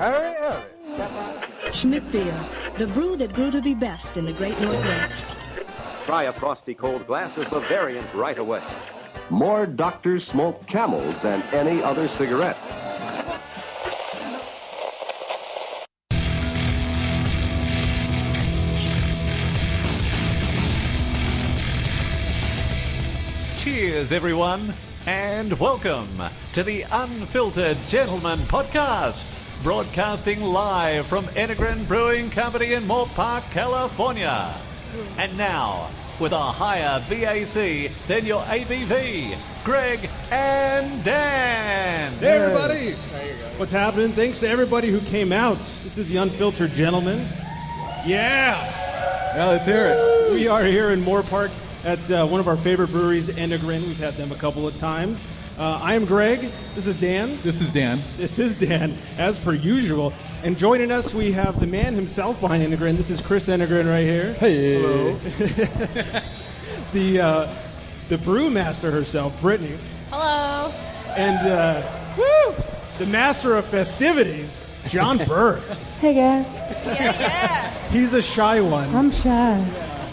Harry, Harry. Schmidt Beer, the brew that grew to be best in the great Northwest. Try a frosty cold glass of Bavarian right away. More doctors smoke Camels than any other cigarette. Cheers, everyone, and welcome to the Unfiltered Gentleman Podcast, broadcasting live from Enegren Brewing Company in Moorpark, California. And now, with a higher BAC than your ABV, Greg and Dan. Hey, everybody. What's happening? Thanks to everybody who came out. This is the Unfiltered Gentleman. Yeah, let's hear it. we are here in Moorpark at one of our favorite breweries, Enegren. We've had them a couple of times. I am Greg. This is Dan. This is Dan. This is Dan, as per usual. And joining us, we have the man himself behind Enegren. This is Chris Enegren right here. Hey. Hello. The brewmaster herself, Brittany. Hello. And the master of festivities, John Burke. Hey guys. Yeah. He's a shy one. I'm shy.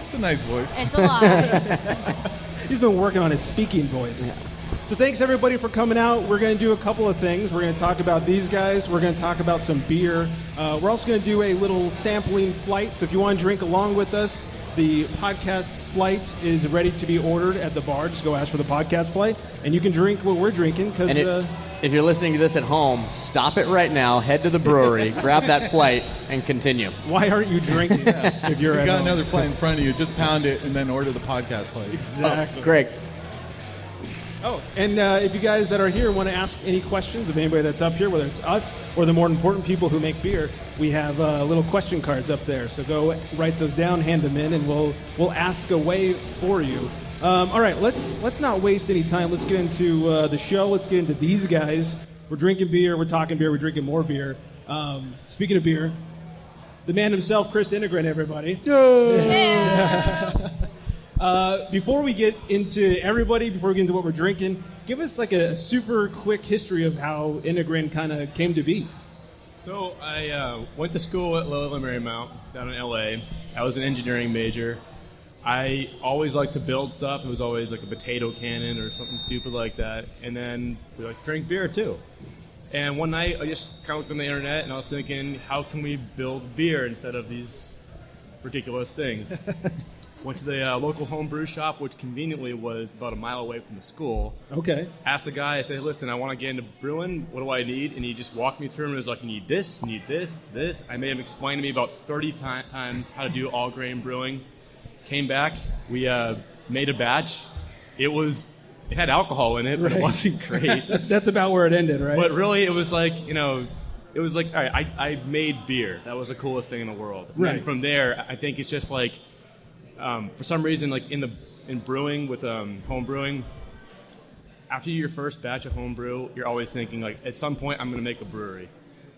It's a nice voice. It's a lot. He's been working on his speaking voice. Yeah. So thanks everybody for coming out. We're going to do a couple of things. We're going to talk about these guys. We're going to talk about some beer. We're also going to do a little sampling flight. So if you want to drink along with us, the podcast flight is ready to be ordered at the bar. Just go ask for the podcast flight, and you can drink what we're drinking. Because if you're listening to this at home, stop it right now, head to the brewery, grab that flight, and continue. Why aren't you drinking if you're you at got home? another flight in front of you, just pound it and then order the podcast flight. Exactly. Oh, Greg. Oh, and if you guys that are here want to ask any questions of anybody that's up here, whether it's us or the more important people who make beer, we have little question cards up there. So go write those down, hand them in, and we'll ask away for you. All right, let's not waste any time. Let's get into the show. Let's get into these guys. We're drinking beer. We're talking beer. We're drinking more beer. Speaking of beer, the man himself, Chris Enegren, everybody. Yeah. Before we get into everybody, before we get into what we're drinking, give us like a super quick history of how Enegren kind of came to be. So I went to school at Loral Marymount down in LA. I was an engineering major. I always liked to build stuff. It was always like a potato cannon or something stupid like that. And then we like to drink beer too. And one night I just kind of looked on the internet and I was thinking, how can we build beer instead of these ridiculous things? Went to the local home brew shop, which conveniently was about a mile away from the school. Okay. Asked the guy, I said, listen, I want to get into brewing. What do I need? And he just walked me through and was like, you need this, this. I made him explain to me about 30 times how to do all grain brewing. Came back, we made a batch. It had alcohol in it, but It wasn't great. That's about where it ended, right? But really, it was like, all right, I made beer. That was the coolest thing in the world. Right. And from there, I think it's just like, for some reason, like in brewing with home brewing, after your first batch of home brew, you're always thinking like, at some point, I'm going to make a brewery.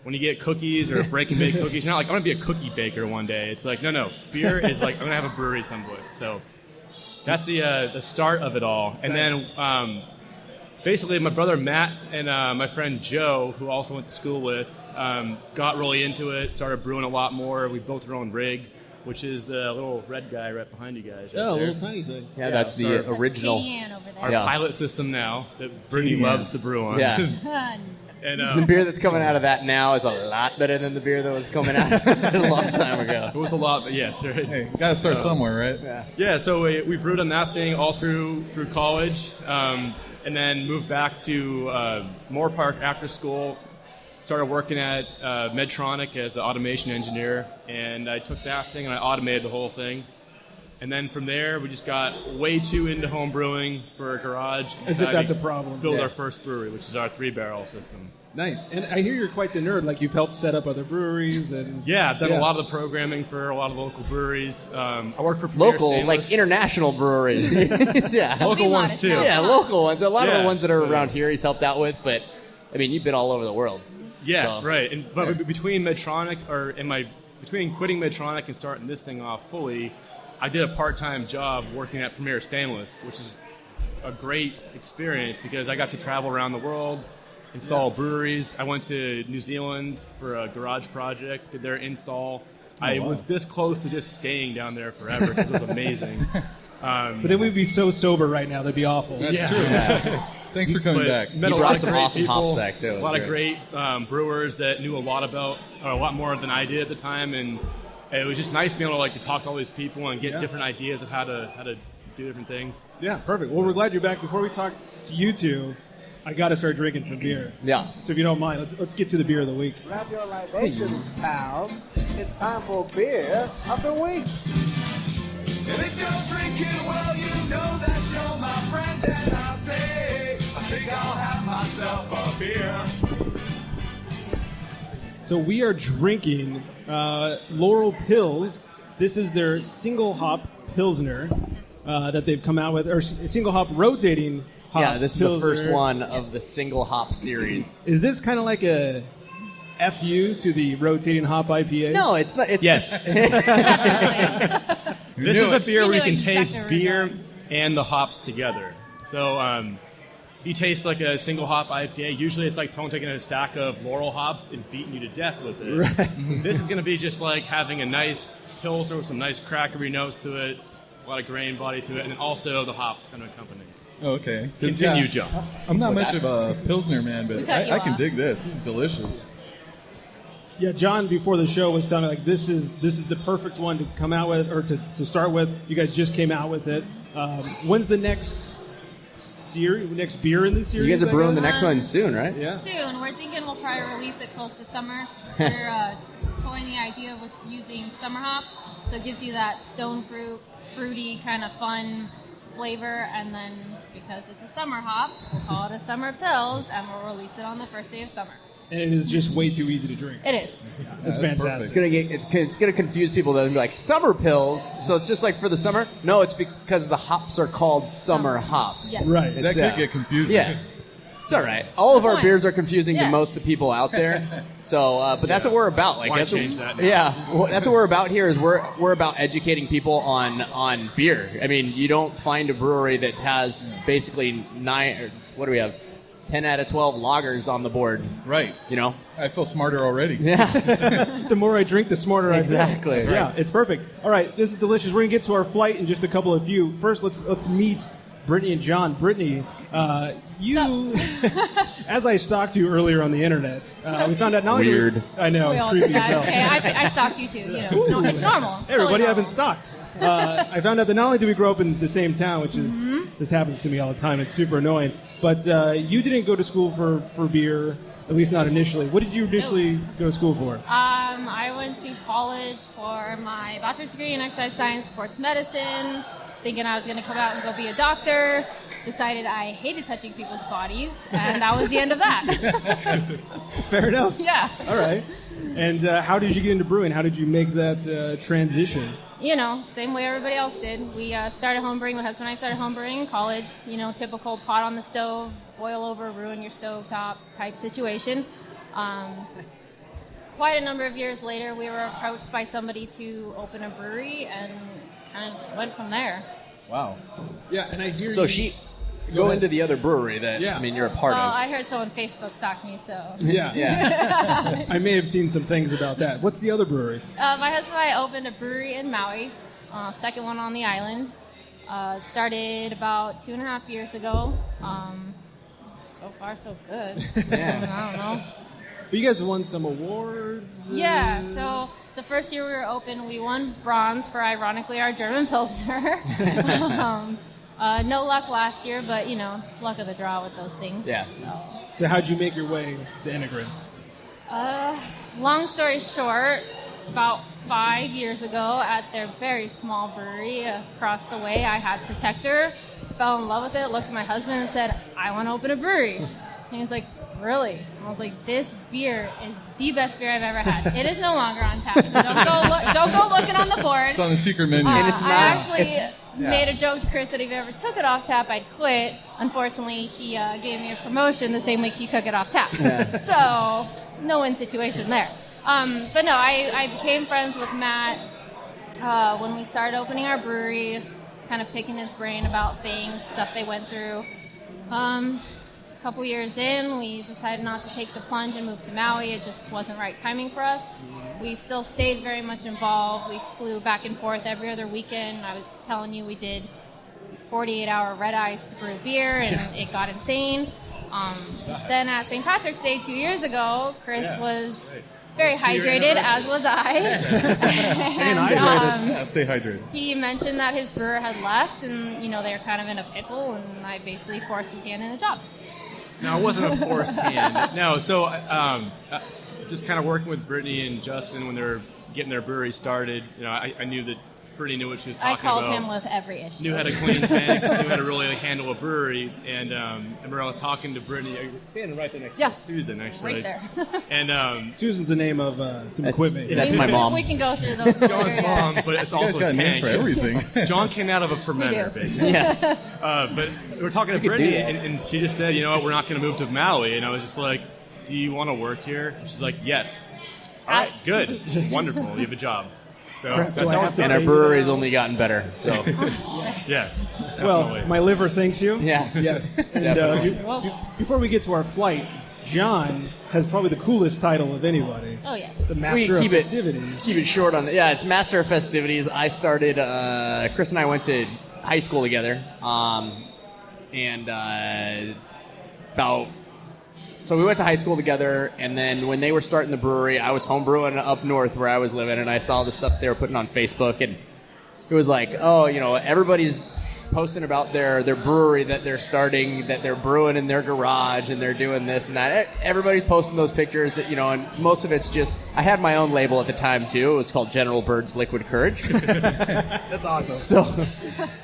When you get cookies or break and bake cookies, you're not like, I'm going to be a cookie baker one day. It's like, no. Beer is like, I'm going to have a brewery someplace. So that's the start of it all. And then basically my brother Matt and my friend Joe, who also went to school with, got really into it, started brewing a lot more. We built our own rig, which is the little red guy right behind you guys. Right a there. little tiny thing. Yeah, that's the original. Our pilot system now that Brittany loves to brew on. Yeah. And, the beer that's coming out of that now is a lot better than the beer that was coming out a long time ago. It was a lot, but yes. Right. Hey, you got to start somewhere, right? Yeah, so we brewed on that thing all through college, and then moved back to Moorpark after school. Started working at Medtronic as an automation engineer, and I took that thing and I automated the whole thing. And then from there, we just got way too into home brewing for a garage. As if that's a problem. Build our first brewery, which is our 3-barrel system. Nice. And I hear you're quite the nerd. Like, you've helped set up other breweries. And yeah, I've done a lot of the programming for a lot of local breweries. I work for Premier local, Stainless. like international breweries. Yeah. Local ones, too. Yeah, local ones. A lot of the ones that are around here he's helped out with, but, I mean, you've been all over the world. Yeah, so. Right. But between Medtronic, between quitting Medtronic and starting this thing off fully, I did a part-time job working at Premier Stainless, which is a great experience because I got to travel around the world, install breweries. I went to New Zealand for a garage project, did their install. I was this close to just staying down there forever because it was amazing. But then we'd be so sober right now, that'd be awful. That's true. Thanks for coming back. Met You a brought lot of some great awesome people, hops back, too. A lot of great brewers that knew a lot more than I did at the time, and it was just nice being able to talk to all these people and get different ideas of how to do different things. Yeah, perfect. Well, we're glad you're back. Before we talk to you two, I got to start drinking some beer. Yeah. So if you don't mind, let's get to the beer of the week. Grab your libations, pals. It's time for beer of the week. And if you're drinking, well, you know that you're my friend. And I say, I think I'll have myself a beer. So we are drinking Loral Pils. This is their single hop pilsner that they've come out with, or single hop rotating hop. Yeah, this is pilsner. the first one of the single hop series. Is this kind of like a FU to the rotating hop IPA? No, it's not. It's Yes. This is a beer You where you knew can exactly taste where we're beer going. and the hops together. So if you taste like a single hop IPA, usually it's like someone taking a stack of Loral hops and beating you to death with it. Right. This is going to be just like having a nice pilsner with some nice crackery notes to it, a lot of grain body to it, and then also the hops kind of accompany. Oh, okay. 'Cause, Continue, John. I'm not much of a Pilsner man, but cut you I can off. dig this. This is delicious. Yeah, John before the show was telling me this is the perfect one to come out with, or to start with. You guys just came out with it. When's the next beer in this series? You guys are I brewing the guess? next one soon, right? Yeah. Soon. We're thinking we'll probably release it close to summer. We're toying the idea with using summer hops, so it gives you that stone fruity kind of fun flavor, and then because it's a summer hop, we'll call it a summer Pils, and we'll release it on the first day of summer. And it is just way too easy to drink. It is. It's fantastic. It's gonna confuse people. They'll be like summer pills. So it's just like for the summer. No, it's because the hops are called summer hops. Yes. Right. That could get confusing. Yeah. It's all right. All of our Fine. beers are confusing to Yeah. most of the people out there. So, but that's what we're about. Like, Why that's change that now? Yeah, well, that's what we're about here. Is we're about educating people on beer. I mean, you don't find a brewery that has basically 10 out of 12 lagers on the board. Right. You know. I feel smarter already. Yeah. The more I drink, the smarter I feel. Exactly. That's right. Yeah, it's perfect. All right, this is delicious. We're gonna get to our flight in just a couple of few. First, let's meet Brittany and John. Brittany, you, as I stalked you earlier on the internet, we found out not only Weird. I know, We it's all creepy did as that. hell. Okay, I stalked you too. You know, it's normal. It's Everybody totally I've been normal. stalked. I found out that not only do we grow up in the same town, which is this happens to me all the time. It's super annoying. But you didn't go to school for beer, at least not initially. What did you initially go to school for? I went to college for my bachelor's degree in exercise science, sports medicine, thinking I was going to come out and go be a doctor. Decided I hated touching people's bodies, and that was the end of that. Fair enough. Yeah. All right. And how did you get into brewing? How did you make that transition? You know, same way everybody else did. We started homebrewing. My husband and I started homebrewing in college. You know, typical pot on the stove, boil over, ruin your stovetop type situation. Quite a number of years later, we were approached by somebody to open a brewery, and kind of just went from there. Wow. Yeah, and I hear So you. go into the other brewery that Yeah. I mean you're a part Well, of. I heard someone Facebook stalked me, so. Yeah. Yeah. I may have seen some things about that. What's the other brewery? My husband and I opened a brewery in Maui, second one on the island. Started about 2.5 years ago. So far, so good. Yeah. I don't know. But you guys won some awards. Yeah, so the first year we were open, we won bronze for, ironically, our German Pilsner. No luck last year, but, you know, it's luck of the draw with those things. Yeah. So how'd you make your way to Enegren? Long story short, about 5 years ago at their very small brewery across the way, I had Protector, fell in love with it, looked at my husband and said, I want to open a brewery. And he was like, really? I was like, this beer is the best beer I've ever had. It is no longer on tap, so don't go looking on the board. It's on the secret menu. And it's I not- actually made a joke to Chris that if he ever took it off tap, I'd quit. Unfortunately, he gave me a promotion the same week he took it off tap. So, no-win situation there. But no, I became friends with Matt when we started opening our brewery, kind of picking his brain about things, stuff they went through. a couple years in, we decided not to take the plunge and move to Maui. It just wasn't right timing for us. We still stayed very much involved. We flew back and forth every other weekend. I was telling you, we did 48-hour red eyes to brew beer, and it got insane. Then at St. Patrick's Day 2 years ago, Chris was very hydrated, as was I. Staying hydrated. Yeah, stay hydrated. He mentioned that his brewer had left, and they were kind of in a pickle, and I basically forced his hand in the job. No, it wasn't a forced hand. No, so just kind of working with Brittany and Justin when they were getting their brewery started. I knew that Brittany knew what she was talking about. I called him with every issue. Knew how to clean tanks, knew how to really handle a brewery. And I remember I was talking to Brittany. You're standing right there next to Susan, actually. Right there. And Susan's the name of some equipment. That's my mom. We can go through those. John's mom, but it's also got a names tank. for everything. John came out of a fermenter, basically. Yeah. But we were talking to Brittany, and she just said, we're not going to move to Maui. And I was just like, do you want to work here? And she's like, yes. All right, good. Wonderful. You have a job. So that's how it's And done. our brewery's only gotten better. So Yes. Well, definitely. my liver thanks you. yeah. Yes. And Definitely. before we get to our flight, John has probably the coolest title of anybody. Oh, yes. The Master of keep Festivities. Keep it short on it. Yeah, it's Master of Festivities. I started. Chris and I went to high school together, So we went to high school together, and then when they were starting the brewery, I was homebrewing up north where I was living, and I saw the stuff they were putting on Facebook, and it was like, everybody's posting about their brewery that they're starting, that they're brewing in their garage, and they're doing this and that. Everybody's posting those pictures that, and most of it's just, I had my own label at the time too. It was called General Bird's Liquid Courage. That's awesome.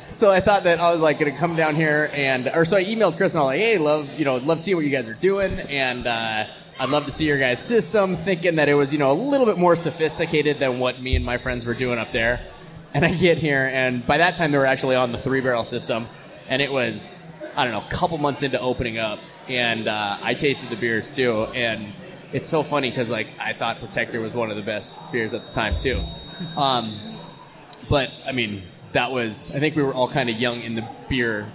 So I thought that I was like going to come down here so I emailed Chris and I was like, hey, love to see what you guys are doing, and I'd love to see your guys' system, thinking that it was, a little bit more sophisticated than what me and my friends were doing up there. And I get here, and by that time they were actually on the 3-barrel system, and it was, a couple months into opening up, and I tasted the beers too, and it's so funny because I thought Protector was one of the best beers at the time too. But I mean, I think we were all kind of young in the beer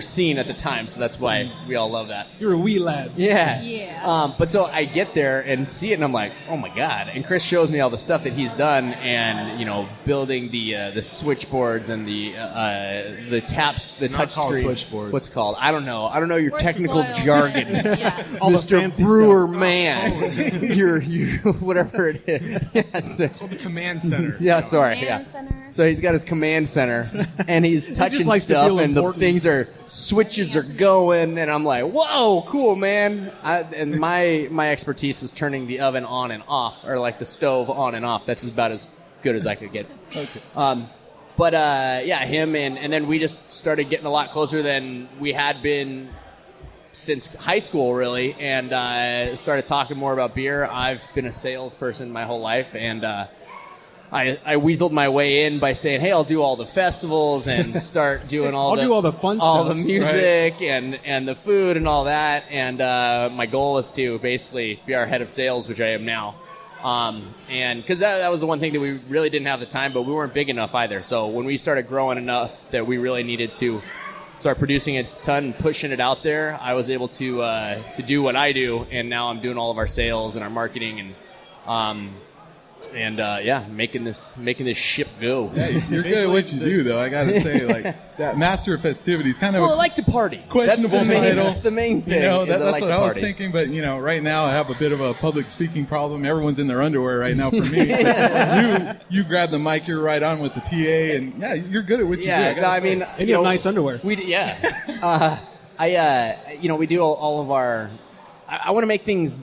scene at the time, so that's why we all love that. You were wee lads. Yeah. Yeah. But so I get there and see it, and I'm like, oh my god! And Chris shows me all the stuff that he's done, and building the switchboards and the taps, the touch screen. switchboards. What's it called? I don't know your Force technical oil. jargon, Yeah. All the Mr. fancy Brewer stuff. Man. You're whatever it is. Yeah, Called the command center. yeah, sorry. Command Yeah. center. So he's got his command center, and he's touching likes to stuff, feel and the important. things switches are going, and I'm like, whoa, cool, man. And my expertise was turning the oven on and off, or like the stove on and off. That's about as good as I could get. Okay. But him, and then we just started getting a lot closer than we had been since high school, really, and started talking more about beer. I've been a salesperson my whole life, and I weaseled my way in by saying, hey, I'll do all the festivals and start doing I'll do all the fun all stuff. the music and the food and all that. And my goal was to basically be our head of sales, which I am now. And because that was the one thing that we really didn't have the time, but we weren't big enough either. So when we started growing enough that we really needed to start producing a ton and pushing it out there, I was able to do what I do, and now I'm doing all of our sales and our marketing and making this ship go. Yeah, you're good at what you do, though. I gotta say, that Master of Festivities kind of Well, I like to party. questionable That's the main, title. The main thing. That's like what to I was party. thinking. But right now I have a bit of a public speaking problem. Everyone's in their underwear right now for me. You grab the mic, you're right on with the PA, and you're good at what you do. Yeah, gotta say. And you have nice underwear. We do all of our. I want to make things.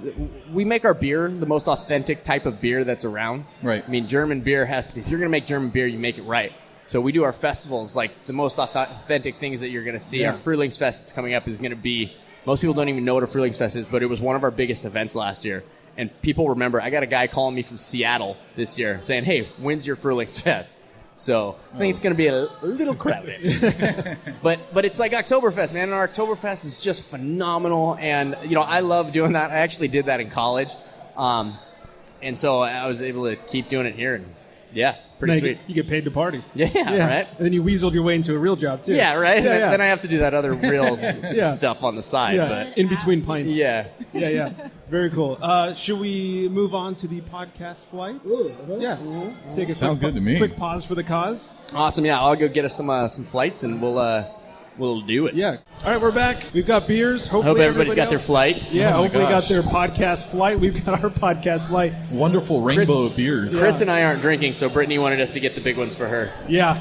We make our beer the most authentic type of beer that's around. Right. I mean, German beer has to be. If you're going to make German beer, you make it right. So we do our festivals like the most authentic things that you're going to see. Yeah. Our Frühlingsfest that's coming up is going to be. Most people don't even know what a Frühlingsfest is, but it was one of our biggest events last year. And people remember. I got a guy calling me from Seattle this year saying, "Hey, when's your Frühlingsfest?" So I think it's going to be a little crowded. but it's like Oktoberfest, man. And our Oktoberfest is just phenomenal. And, I love doing that. I actually did that in college. And so I was able to keep doing it here. And Yeah, pretty Now sweet. You get paid to party. Yeah, right. And then you weaseled your way into a real job too. Yeah, right. Yeah, yeah. Then I have to do that other real Yeah. stuff on the side. Yeah, But in between pints. yeah. Yeah. Very cool. Should we move on to the podcast flights? Yeah. Let's take a Sounds quick, good to me. Quick pause for the cause. Awesome. Yeah, I'll go get us some flights and we'll do it. Yeah. All right, we're back. We've got beers. Hopefully Hope everybody's got their else- flights. Yeah, Oh my hopefully gosh. got their podcast flight. We've got our podcast flight. Wonderful rainbow of beers. Chris and I aren't drinking, so Brittany wanted us to get the big ones for her. Yeah.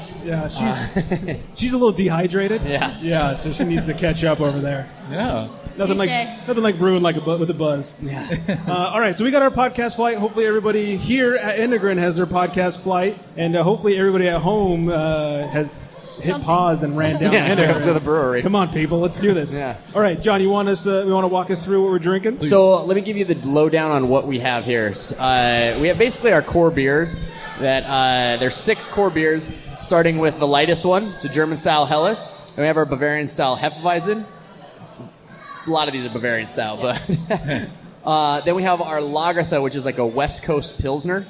She's a little dehydrated. Yeah. Yeah, so she needs to catch up over there. Yeah. Nothing like brewing like with a buzz. Yeah. All right, so we got our podcast flight. Hopefully everybody here at Enegren has their podcast flight, and hopefully everybody at home has hit pause and ran down Enegren. to the brewery. Come on, people, let's do this. Yeah. All right, John, you want to walk us through what we're drinking? So let me give you the lowdown on what we have here. We have basically our core beers. There's 6 core beers, starting with the lightest one. It's a German-style Helles. And we have our Bavarian-style Hefeweizen. A lot of these are Bavarian style, but then we have our Lagertha, which is like a West Coast Pilsner.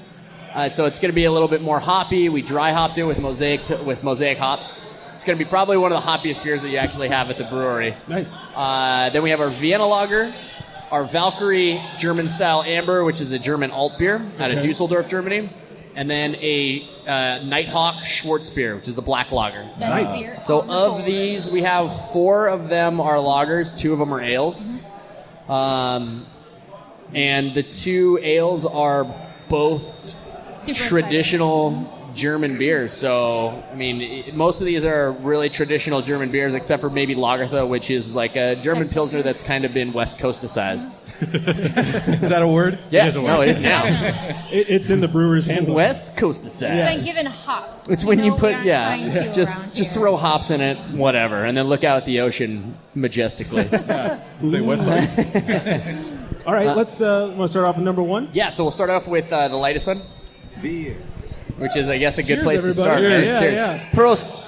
So it's going to be a little bit more hoppy. We dry hopped it with mosaic hops. It's going to be probably one of the hoppiest beers that you actually have at the brewery. Nice. Then we have our Vienna Lager, our Valkyrie German style amber, which is a German alt beer out of Dusseldorf, Germany, and then a Nighthawk Schwarzbier, which is a black lager. Best beer So on the of board. these, we have 4 of them are lagers, 2 of them are ales. And the 2 ales are both Super traditional German beers. So, I mean, most of these are really traditional German beers, except for maybe Lagertha, which is like a German Pilsner that's kind of been West Coasticized. Is that a word? Yeah, It is a word. no, it is now. It's in the brewer's handbook. West Coasticized. It's been given hops. It's when you know, put, we aren't trying to around just here. throw hops in it, whatever, and then look out at the ocean majestically. Say West Side. All right, let's want to start off with number 1. Yeah, so we'll start off with the lightest one, Beer. which is, I guess, a good Cheers, place to everybody. start. Cheers, right? yeah, Cheers. yeah. Prost.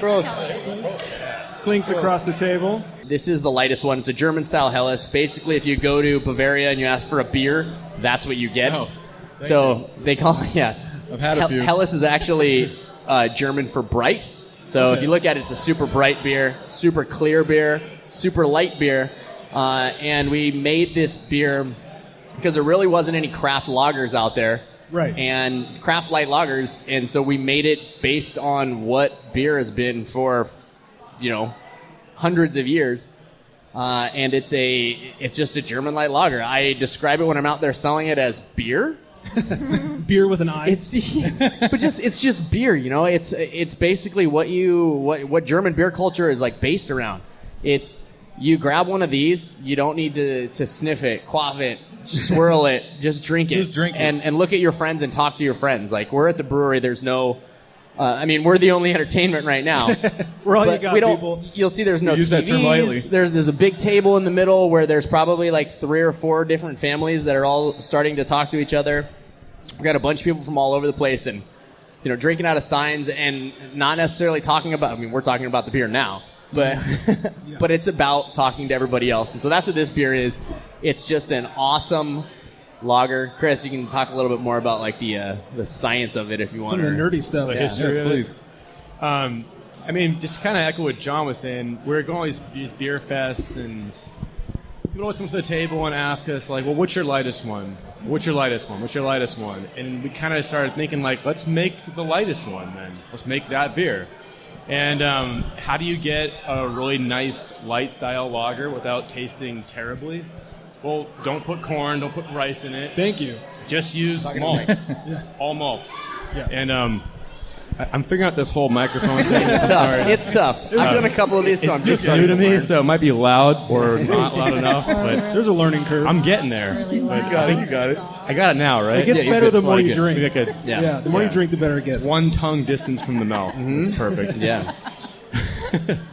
Prost. Clinks across the table. This is the lightest one. It's a German-style Helles. Basically, if you go to Bavaria and you ask for a beer, that's what you get. Oh, thank so they call it, I've had a few. Helles is actually German for bright. So if you look at it, it's a super bright beer, super clear beer, super light beer. And we made this beer because there really wasn't any craft lagers out there. Right. And craft light lagers. And so we made it based on what beer has been for, hundreds of years. And it's just a German light lager. I describe it when I'm out there selling it as beer. Beer with an I. It's just beer, It's basically what German beer culture is like based around. It's you grab one of these, you don't need to sniff it, quaff it, swirl it, just drink it. Just drink it. And look at your friends and talk to your friends. Like we're at the brewery, there's no we're the only entertainment right now. We're all you But got, we don't, people. You'll see there's no Use that term lightly. TVs. There's a big table in the middle where there's probably like 3 or 4 different families that are all starting to talk to each other. We've got a bunch of people from all over the place and, drinking out of steins and not necessarily talking about, we're talking about the beer now, but, but it's about talking to everybody else. And so that's what this beer is. It's just an awesome lager. Chris, you can talk a little bit more about like the science of it if you want. Some of the nerdy stuff. The Yeah. history Yes, of it. please. Just to kind of echo what John was saying, we're going to these beer fests, and people always come to the table and ask us, like, well, what's your lightest one? What's your lightest one? What's your lightest one? And we kind of started thinking, like, let's make the lightest one then. Let's make that beer. And how do you get a really nice light-style lager without tasting terribly? Well, don't put corn, don't put rice in it. Thank you. Just use malt. All malt. Yeah. And I'm figuring out this whole microphone thing. It's tough. Sorry. It's tough. I've done a couple of these, so I'm just It's new to me, so it might be loud or not loud enough, but There's a learning curve. I'm getting there. Really But loud. I think You got it. I got it now, right? It gets Yeah, you're better good. the more Like you it. drink. We got good. Yeah. the more you Yeah. drink, the better it gets. One tongue distance from the mouth. That's perfect. Yeah.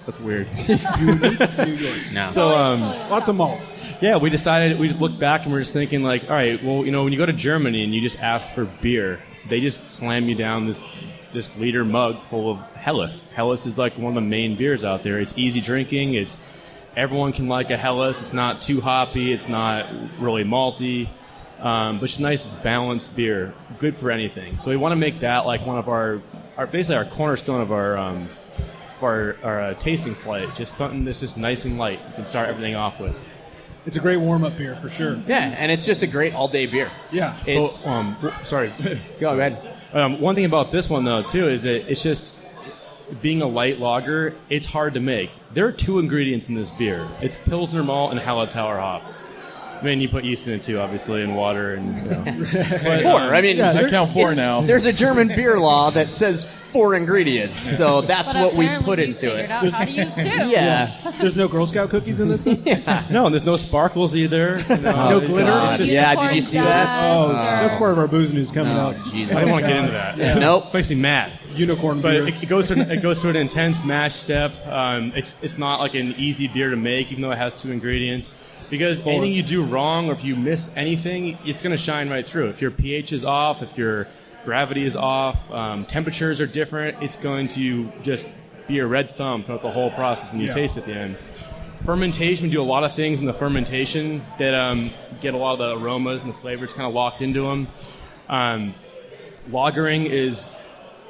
That's weird. No. So, Lots of malt. yeah, we decided, we looked back and we're just thinking, like, all right, well, when you go to Germany and you just ask for beer, they just slam you down this liter mug full of Helles. Helles is like one of the main beers out there. It's easy drinking. Everyone can like a Helles. It's not too hoppy. It's not really malty. but it's a nice balanced beer, good for anything. So we want to make that like one of our basically our cornerstone of our tasting flight. Just something that's just nice and light. You can start everything off with. It's a great warm-up beer for sure. Yeah, and it's just a great all-day beer. Yeah. It's sorry. Go ahead. One thing about this one though too is that it's just being a light lager. It's hard to make. There are 2 ingredients in this beer. It's Pilsner malt and Hallertauer hops. I mean, you put yeast in it too, obviously, and water and. But, 4. I mean, I count 4 now. There's a German beer law that says 4 ingredients, so that's But what we apparently put you into figured it. out how to use 2. Yeah. There's no Girl Scout cookies in this thing? No, and there's no sparkles either. No glitter? God. Yeah, did you see that? Oh, that's part of our booze news coming Oh, out. Jesus. I don't want to get into that. Nope. Makes me mad. Unicorn But beer. it goes through an intense mash step. It's not like an easy beer to make, even though it has 2 ingredients. Because anything you do wrong or if you miss anything, it's going to shine right through. If your pH is off, if your gravity is off, temperatures are different, it's going to just be a red thumb throughout the whole process when you taste it at the end. Fermentation, we do a lot of things in the fermentation that get a lot of the aromas and the flavors kind of locked into them. Lagering is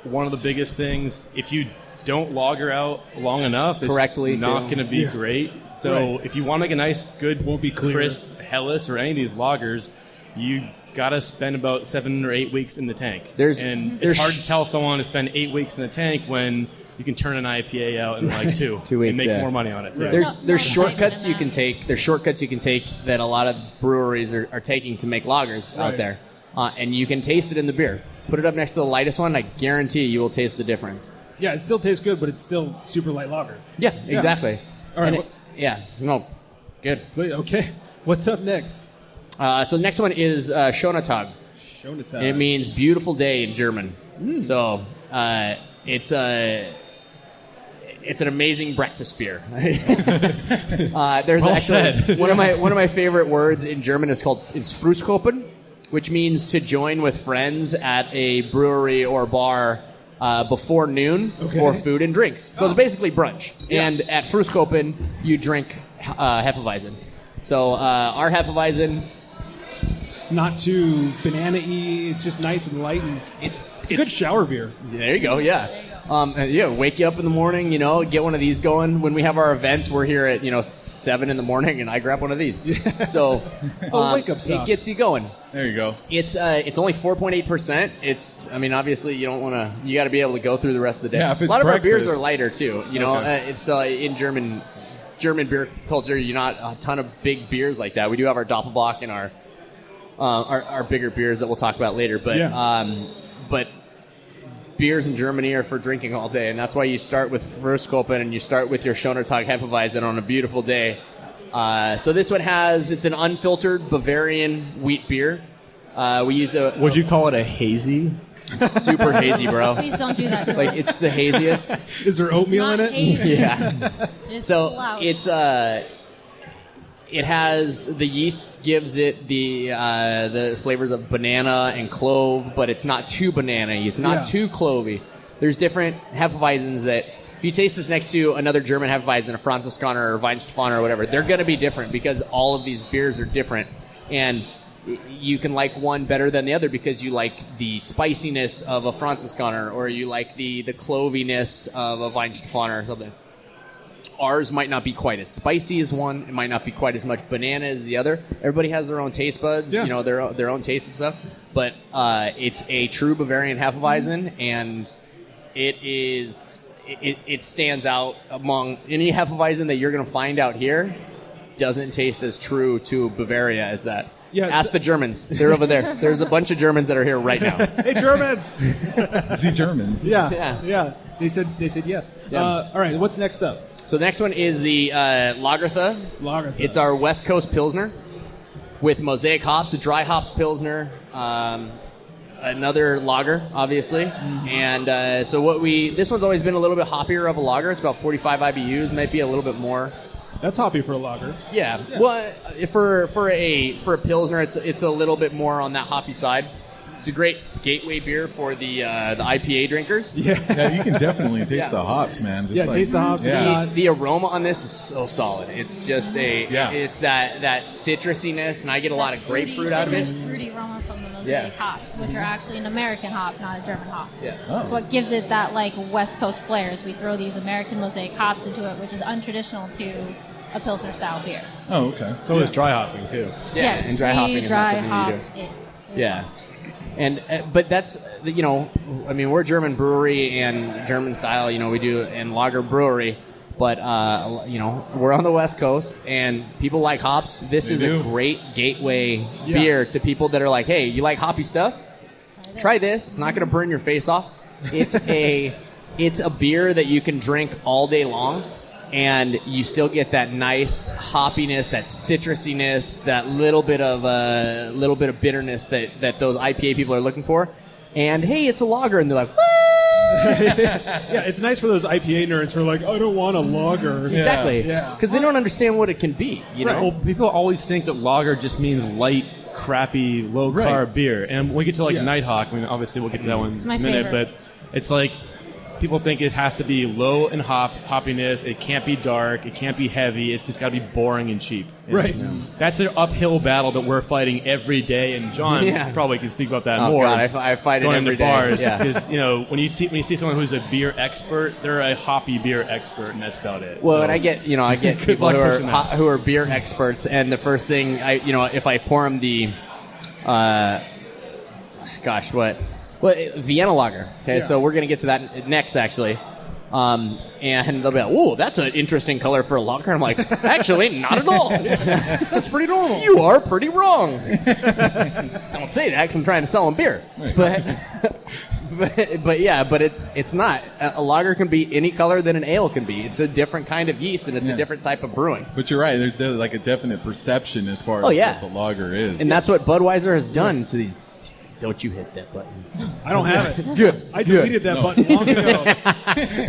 one of the biggest things. If you don't lager out long enough, it's Correctly, not too. going to be great. So if you want like a nice, good, Won't be clear. crisp Helles or any of these lagers, you got to spend about 7 or 8 weeks in the tank. There's it's hard to tell someone to spend 8 weeks in the tank when you can turn an IPA out in like 2 2 weeks, and make yeah. more money on it. Too. There's shortcuts you can take. There's shortcuts you can take that a lot of breweries are taking to make lagers out there, and you can taste it in the beer. Put it up next to the lightest one. I guarantee you will taste the difference. Yeah, it still tastes good, but it's still super light lager. Yeah, exactly. All right. Good. Okay. What's up next? So the next one is Schonetag. Schonetag. It means beautiful day in German. So it's an amazing breakfast beer. There's Well actually said. one of my favorite words in German is Frühstücken, which means to join with friends at a brewery or bar before noon for food and drinks. So it's basically brunch. Yeah. And at Frühstücken, you drink Hefeweizen. So our Hefeweizen, It's not too banana-y. It's just nice and light. And it's a good shower beer. there you go, yeah. Wake you up in the morning, get one of these going. When we have our events, we're here at 7 in the morning, and I grab one of these. So wake-up sauce. It gets you going. There you go. It's only 4.8%. It's obviously you don't want to. You got to be able to go through the rest of the day. Yeah, if it's a lot of our beers breakfast. are lighter too. It's in German beer culture. You're not a ton of big beers like that. We do have our Doppelbock and our bigger beers that we'll talk about later. But beers in Germany are for drinking all day, and that's why you start with Frühstücken and you start with your Schonetag Hefeweizen on a beautiful day. So this one it's an unfiltered Bavarian wheat beer. We use Would you call it a hazy? It's super hazy, bro. Please don't do that to Like us. it's the haziest. Is there oatmeal Not in it? hazy. Yeah. It's So loud. it has the yeast gives it the flavors of banana and clove, but it's not too banana-y. It's not too clovey. There's different Hefeweizens that if you taste this next to another German Hefeweizen, a Franziskaner or Weihenstephaner or whatever, they're going to be different because all of these beers are different, and you can like one better than the other because you like the spiciness of a Franziskaner or you like the cloviness of a Weihenstephaner or something. Ours might not be quite as spicy as one. It might not be quite as much banana as the other. Everybody has their own taste buds, their own taste of stuff. But it's a true Bavarian Hefeweizen, and it stands out among any Hefeweizen that you're going to find out here. Doesn't taste as true to Bavaria as that. Yeah, Ask the Germans. They're over there. There's a bunch of Germans that are here right now. Hey, Germans! The Germans. Yeah. They said yes. Yeah. All right, what's next up? So the next one is the Lagertha. It's our West Coast Pilsner with mosaic hops, a dry hopped Pilsner, another lager, obviously. And this one's always been a little bit hoppier of a lager. It's about 45 IBUs, might be a little bit more. That's hoppy for a lager. Yeah. Well, for a Pilsner, it's a little bit more on that hoppy side. It's a great gateway beer for the IPA drinkers. Yeah. Yeah, you can definitely taste the hops, man. Just Taste the hops. Yeah. The aroma on this is so solid. It's just it's that citrusiness, and I get a lot of grapefruit out of it. Fruity aroma from the Mosaic hops, which are actually an American hop, not a German hop. Yeah. So what gives it that like West Coast flair is we throw these American Mosaic hops into it, which is untraditional to a Pilsner style beer. Oh, okay. So is dry hopping too. Yes, and dry hopping is not something hop you do. it. Yeah. And but that's I mean, we're a German brewery and German style, we do and lager brewery, but we're on the West Coast and people like hops. This is a great gateway beer to people that are like, hey, you like hoppy stuff? Try this. It's not going to burn your face off. It's a beer that you can drink all day long, and you still get that nice hoppiness, that citrusiness, that little bit of bitterness that those IPA people are looking for. And hey, it's a lager, and they're like, Yeah, it's nice for those IPA nerds who are like, I don't want a lager. exactly, Yeah. because they don't understand what it can be. You know, Well, people always think that lager just means light, crappy, low carb beer, and when we get to Nighthawk, I mean, obviously we'll get to that one in my a minute, favorite. but it's like people think it has to be low in hoppiness. It can't be dark. It can't be heavy. It's just got to be boring and cheap. And, Right. That's an uphill battle that we're fighting every day. And John probably can speak about that more. God, I fight it going every into day. bars Yeah. because when you see someone who's a beer expert, they're a hoppy beer expert, and that's about it. Well, So- and I get people luck who are pushing that. who are beer experts, and the first thing if I pour them the, Vienna lager. Okay, so we're gonna get to that next, actually. And they'll be like, "Ooh, that's an interesting color for a lager." I'm like, "Actually, not at all. That's pretty normal. You are pretty wrong." I don't say that because I'm trying to sell them beer, but it's not. A lager can be any color than an ale can be. It's a different kind of yeast, and it's a different type of brewing. But you're right. There's like a definite perception as far as what the lager is. And that's what Budweiser has done to these. Don't you hit that button. I don't have it. Good. I deleted that button long ago.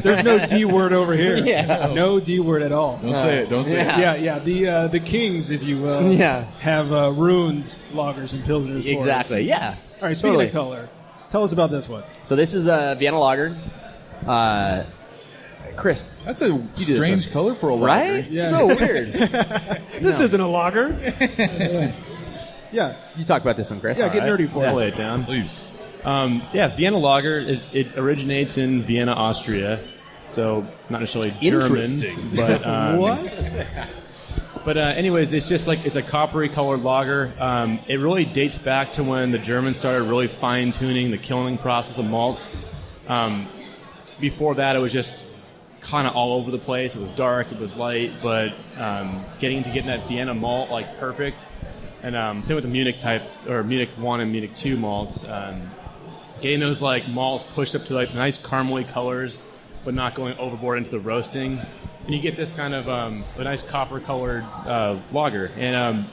There's no D word over here. Yeah. No D word at all. Don't say it. Don't say it. Yeah. The kings, if you will, have ruined lagers and pilsners. Exactly. For us. Yeah. All right. Speaking of color, tell us about this one. So this is a Vienna lager. Chris, That's a strange color for a lager. right? So weird. This isn't a lager. Yeah. You talk about this one, Chris. Yeah. Get nerdy for I'll us. lay it down. Please. Vienna lager. It originates in Vienna, Austria, so not necessarily Interesting. German. But What? But anyways, it's just like it's a coppery colored lager. It really dates back to when the Germans started really fine tuning the kilning process of malts. Before that, it was just kind of all over the place. It was dark, it was light, but getting that Vienna malt like perfect. And same with the Munich type, or Munich 1 and Munich 2 malts. Getting those like malts pushed up to like nice caramely colors, but not going overboard into the roasting. And you get this kind of a nice copper-colored lager. And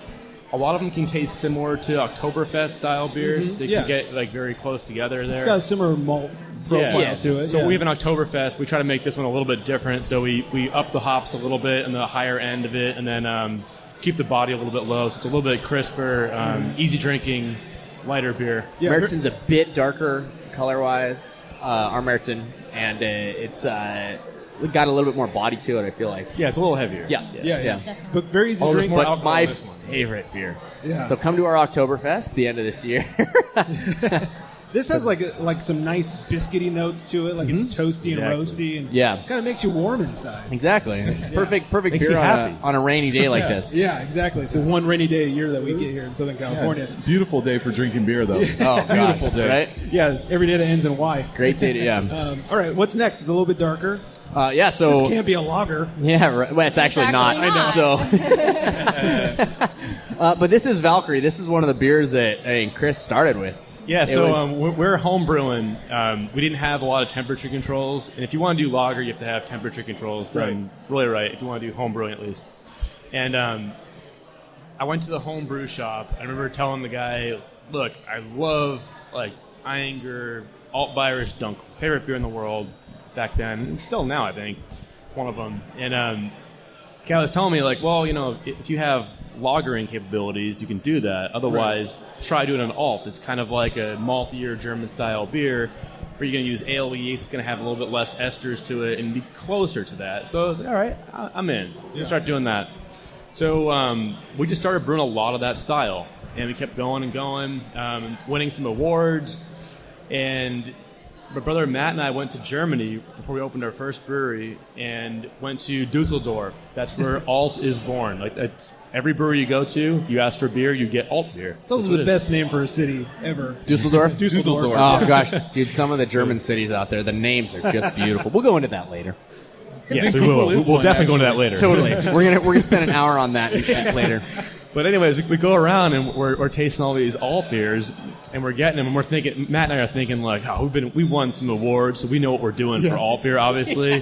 a lot of them can taste similar to Oktoberfest style beers. They can get like very close together there. It's got a similar malt profile to it. So we have an Oktoberfest. We try to make this one a little bit different. So we up the hops a little bit on the higher end of it, and then keep the body a little bit low, so it's a little bit crisper, easy drinking, lighter beer. Yeah, Märzen's a bit darker color-wise, our Märzen, and it's got a little bit more body to it, I feel like. Yeah, it's a little heavier. Yeah. But very easy to there's drink. more But alcohol my in this one. favorite beer. Yeah. So come to our Oktoberfest the end of this year. This has like some nice biscuity notes to it, like it's toasty and roasty, and kind of makes you warm inside. Exactly. Perfect Makes beer you happy. on a rainy day like this. Yeah, exactly. The one rainy day a year that we get here in Southern California. Beautiful day for drinking beer, though. Oh, Beautiful gosh, day. right? Yeah, every day that ends in Y. Great day to, yeah. All right, what's next? It's a little bit darker. So... This can't be a lager. Yeah, right. Well, it's actually not. I know. So... but this is Valkyrie. This is one of the beers that Chris started with. Yeah, It so was- we're home brewing. We didn't have a lot of temperature controls, and if you want to do lager, you have to have temperature controls done really right. If you want to do home brewing, at least. And I went to the home brew shop. I remember telling the guy, "Look, I love like Eyinger Alt-Bayerisch Dunk, favorite beer in the world back then, and still now, I think, one of them." And the guy was telling me like, "Well, if you have lagering capabilities, you can do that. Otherwise, try doing an alt. It's kind of like a maltier German-style beer, where you're going to use ale yeast. It's going to have a little bit less esters to it and be closer to that. So I was like, all right, I'm in. We'll start doing that. So we just started brewing a lot of that style, and we kept going and going, winning some awards. And my brother Matt and I went to Germany before we opened our first brewery, and went to Dusseldorf. That's where alt is born. Like, that's every brewery you go to, you ask for beer, you get alt beer. It's also the best name for a city ever. Dusseldorf? Dusseldorf. Oh, gosh. Dude, some of the German cities out there, the names are just beautiful. We'll go into that later. Yes, we will. We'll definitely go into that later. Totally. We're gonna spend an hour on that later. But anyways, we go around and we're tasting all these alt beers, and we're getting them, and we're thinking, Matt and I are thinking like, oh, we won some awards, so we know what we're doing for alt beer. Obviously,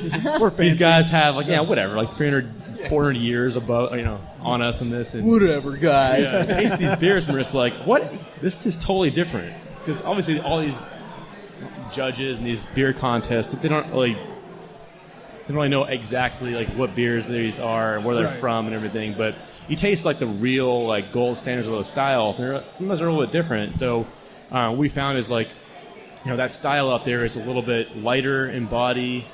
these guys have like 300, 400 years above on us in this. And, whatever, guys. Yeah, taste these beers, and we're just like, what? This is totally different, because obviously all these judges and these beer contests, they don't really know exactly like what beers these are and where they're from and everything, but you taste like the real like gold standards of those styles, and sometimes they're a little bit different. So we found is like, that style out there is a little bit lighter in body,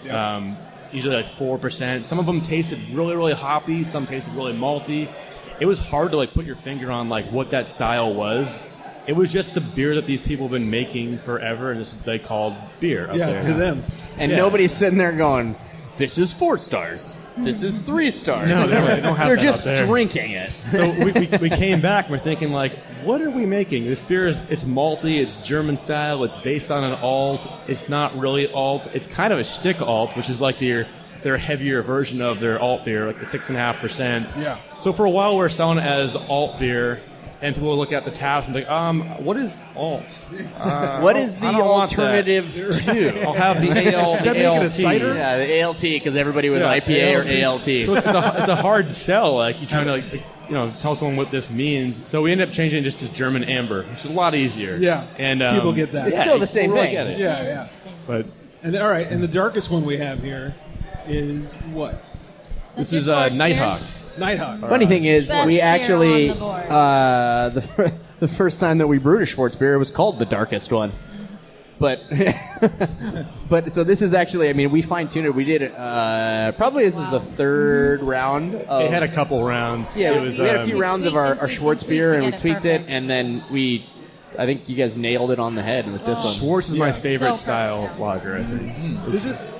usually like 4%. Some of them tasted really, really hoppy. Some tasted really malty. It was hard to like put your finger on like what that style was. It was just the beer that these people have been making forever, and this is they called beer up there. To them. And nobody's sitting there going, this is 4 stars. This is 3 stars. No, they don't have They're that just out there. drinking it. So we came back and we're thinking like, what are we making? This beer it's malty, it's German style, it's based on an alt. It's not really alt. It's kind of a shtick alt, which is like their heavier version of their alt beer, like the 6.5%. Yeah. So for a while we're selling it as alt beer, and people will look at the tabs and be like, what is alt? What is the alternative to? I'll have the AL. Does that make it a cider? Yeah, the ALT, because everybody was IPA or ALT. So it's a hard sell. Like, you're trying to tell someone what this means. So we ended up changing it just to German amber, which is a lot easier. Yeah, and people get that. It's still the same really thing. Get it. Yeah. But And then, all right, and the darkest one we have here is what? this is Nighthawk. Nighthawk. Funny thing is, Best we beer actually on the board. the first time that we brewed a Schwartz beer, it was called the darkest one. But so this is actually, I mean, we fine-tuned it. We did it, probably this is the 3rd round. It had a couple rounds. Yeah, it was, we had a few We rounds of tweaked our and Schwartz tweaked beer, and and we tweaked to get tweaked it it, and then I think you guys nailed it on the head with this one. Schwartz is my favorite So style perfect. of lager, I think.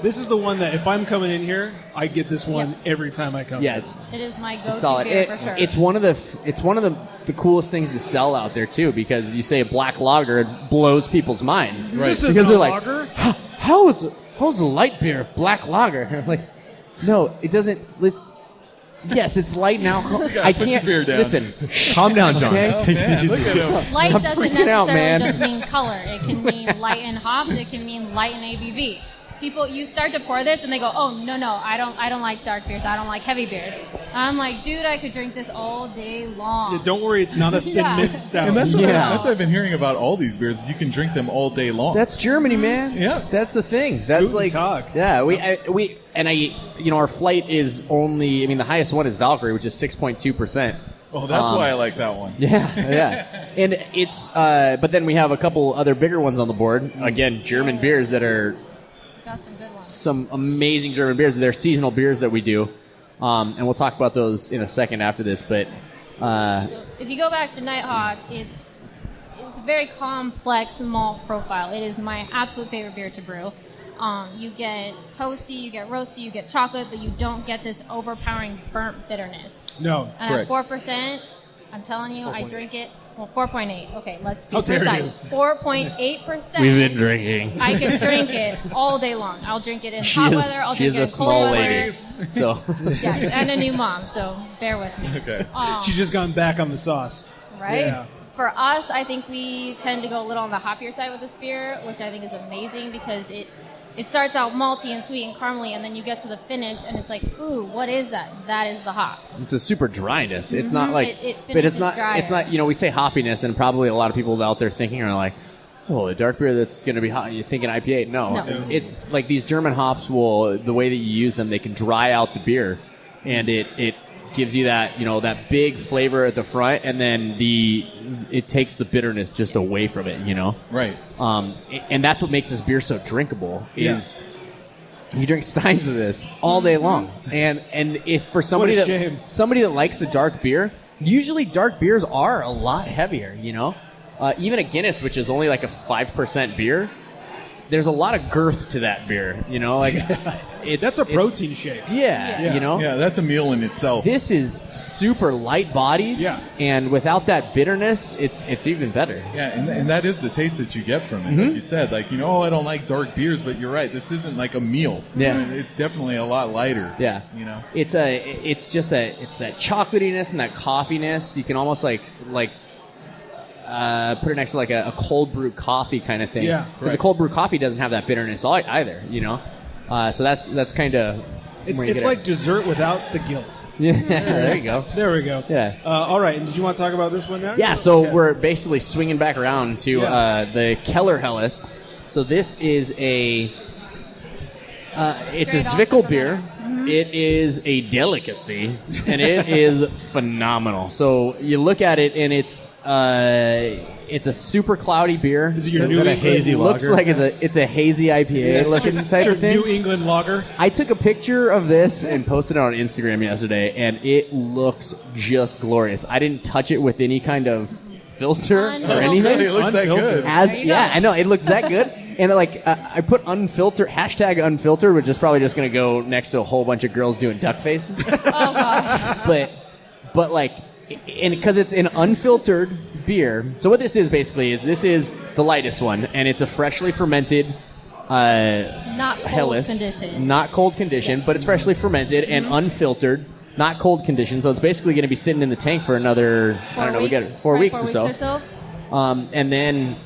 This is the one that if I'm coming in here, I get this one every time I come. Yeah, in. It is my it's go-to solid. beer for sure. It's one of the coolest things to sell out there too, because you say a black lager, it blows people's minds, Right. This because isn't they're a like, lager? how's a light beer black lager? I'm like, no, it doesn't. Yes, it's light now. I put your can't beer down. listen. Calm down, John. Okay. Just take it Look easy. at him. Light I'm doesn't freaking out, necessarily man. just mean color. It can mean light in hops. It can mean light in ABV. People, you start to pour this and they go, "Oh no, I don't like dark beers. I don't like heavy beers." I'm like, dude, I could drink this all day long. Yeah, don't worry, it's not a thin Yeah. mid stout. And that's what, Yeah. that's what I've been hearing about all these beers. Is you can drink them all day long. That's Germany, man. Yeah. That's the thing. That's Guten like, Tag. yeah. Our flight is only. I mean, the highest one is Valkyrie, which is 6.2%. Oh, that's why I like that one. Yeah. And it's. But then we have a couple other bigger ones on the board. Again, German beers that are Got some good ones. some amazing German beers. They're seasonal beers that we do, and we'll talk about those in a second after this. But If you go back to Nighthawk, it's a very complex malt profile. It is my absolute favorite beer to brew. You get toasty, you get roasty, you get chocolate, but you don't get this overpowering burnt bitterness. No, And correct. at 4%, I'm telling you, I drink it. Well, 4.8. Okay, let's be How dare precise. you. 4.8%. we've been drinking. I can drink it all day long. I'll drink it in She hot is- weather. I'll she drink is it a in small cold weather. lady. So Yes, and a new mom, so bear with me. Okay. she's just gone back on the sauce. Right? Yeah. For us, I think we tend to go a little on the hoppier side with this beer, which I think is amazing because it starts out malty and sweet and caramely, and then you get to the finish, and it's like, ooh, what is that? That is the hops. it's a super dryness. It's not like, It but finishes it's not. drier. It's not. We say hoppiness, and probably a lot of people out there thinking are like, oh, a dark beer that's going to be hot. You're thinking IPA. No, No. it's like these German hops will. The way that you use them, they can dry out the beer, and it gives you that, that big flavor at the front, and then it takes the bitterness just away from it, Right. And that's what makes this beer so drinkable is you drink steins of this all day long. And if for somebody that likes a dark beer, usually dark beers are a lot heavier, even a Guinness, which is only like a 5% beer, there's a lot of girth to that beer, That's a protein shake. Yeah, Yeah, that's a meal in itself. This is super light bodied. Yeah. And without that bitterness, it's even better. Yeah, and that is the taste that you get from it. Like you said, I don't like dark beers, but you're right. This isn't like a meal. Yeah. It's definitely a lot lighter. Yeah. It's that chocolatiness and that coffeeness. You can almost like put it next to like a cold brew coffee kind of thing. Yeah, because a cold brew coffee doesn't have that bitterness either. So that's kind of. It's like dessert without the guilt. Yeah, there you go. There we go. Yeah. All right. And did you want to talk about this one now? Yeah. So we're basically swinging back around to the Keller Helles. So this is it's a Zwickel beer. It is a delicacy, and it is phenomenal. So you look at it, and it's a super cloudy beer. Is it your New England hazy looks lager? like it's a hazy IPA looking type of thing. New England lager. I took a picture of this and posted it on Instagram yesterday, and it looks just glorious. I didn't touch it with any kind of filter or anything. It looks that good. I know it looks that good. And I put unfiltered, #unfiltered, which is probably just going to go next to a whole bunch of girls doing duck faces. Oh, God. But like, and because it's an unfiltered beer. So what this is basically is the lightest one, and it's a freshly fermented Not cold Helles. condition. Not cold condition, but it's freshly fermented and unfiltered. Not cold condition, so it's basically going to be sitting in the tank for another, we got 4 weeks or so. And then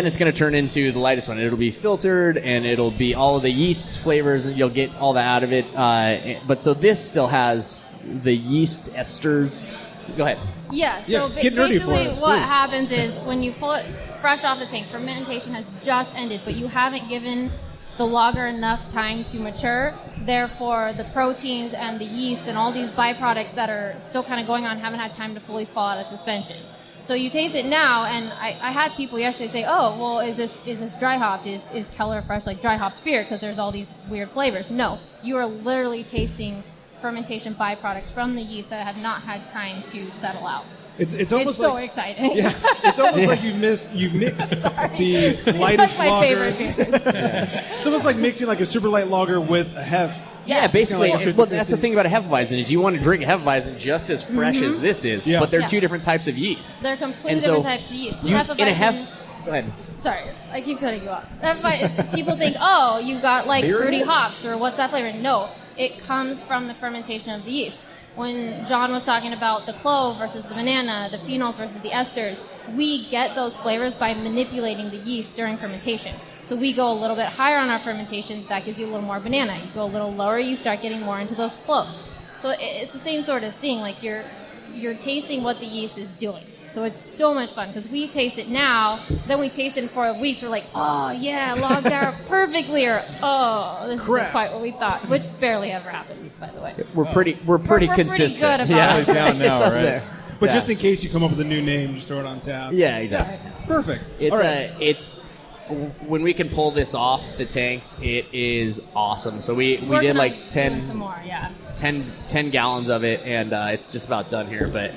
it's going to turn into the lightest one. It'll be filtered, and it'll be all of the yeast flavors, and you'll get all that out of it. But so this still has the yeast esters. Go ahead. Yeah, so get nerdy for basically us, what please. happens is when you pull it fresh off the tank, fermentation has just ended, but you haven't given the lager enough time to mature. Therefore, the proteins and the yeast and all these byproducts that are still kind of going on haven't had time to fully fall out of suspension. So you taste it now, and I had people yesterday say, "Oh, well, is this dry hopped? Is Keller Fresh like dry hopped beer? Because there's all these weird flavors." No, you are literally tasting fermentation byproducts from the yeast that have not had time to settle out. It's almost so like, exciting. Yeah, it's almost like you've mixed the lightest That's my lager. favorite beer. It's almost like mixing like a super light lager with a hef. Yeah, basically. Kinda like Well, that's the thing about a Hefeweizen is you want to drink a Hefeweizen just as fresh as this is, Yeah. but they're Yeah. two different types of yeast. They're completely And so different types of yeast. You, in a Hefeweizen- Go ahead. Sorry, I keep cutting you off. People think, oh, you got like fruity hops, or what's that flavor? No, it comes from the fermentation of the yeast. When John was talking about the clove versus the banana, the phenols versus the esters, we get those flavors by manipulating the yeast during fermentation. So we go a little bit higher on our fermentation, that gives you a little more banana. You go a little lower, you start getting more into those cloves. So it's the same sort of thing, like you're tasting what the yeast is doing. So it's so much fun because we taste it now, then we taste it in 4 weeks. We're like, oh yeah, logged out perfectly, or oh, this Crap. isn't quite what we thought, which barely ever happens, by the way. We're pretty consistent. good about yeah. it. Down now, It's right? there. But Yeah. just in case you come up with a new name, just throw it on tap. Yeah, exactly. It's perfect. It's All right. it's when we can pull this off the tanks, it is awesome. So we Working did on like doing some more, yeah. 10 gallons of it, and it's just about done here. But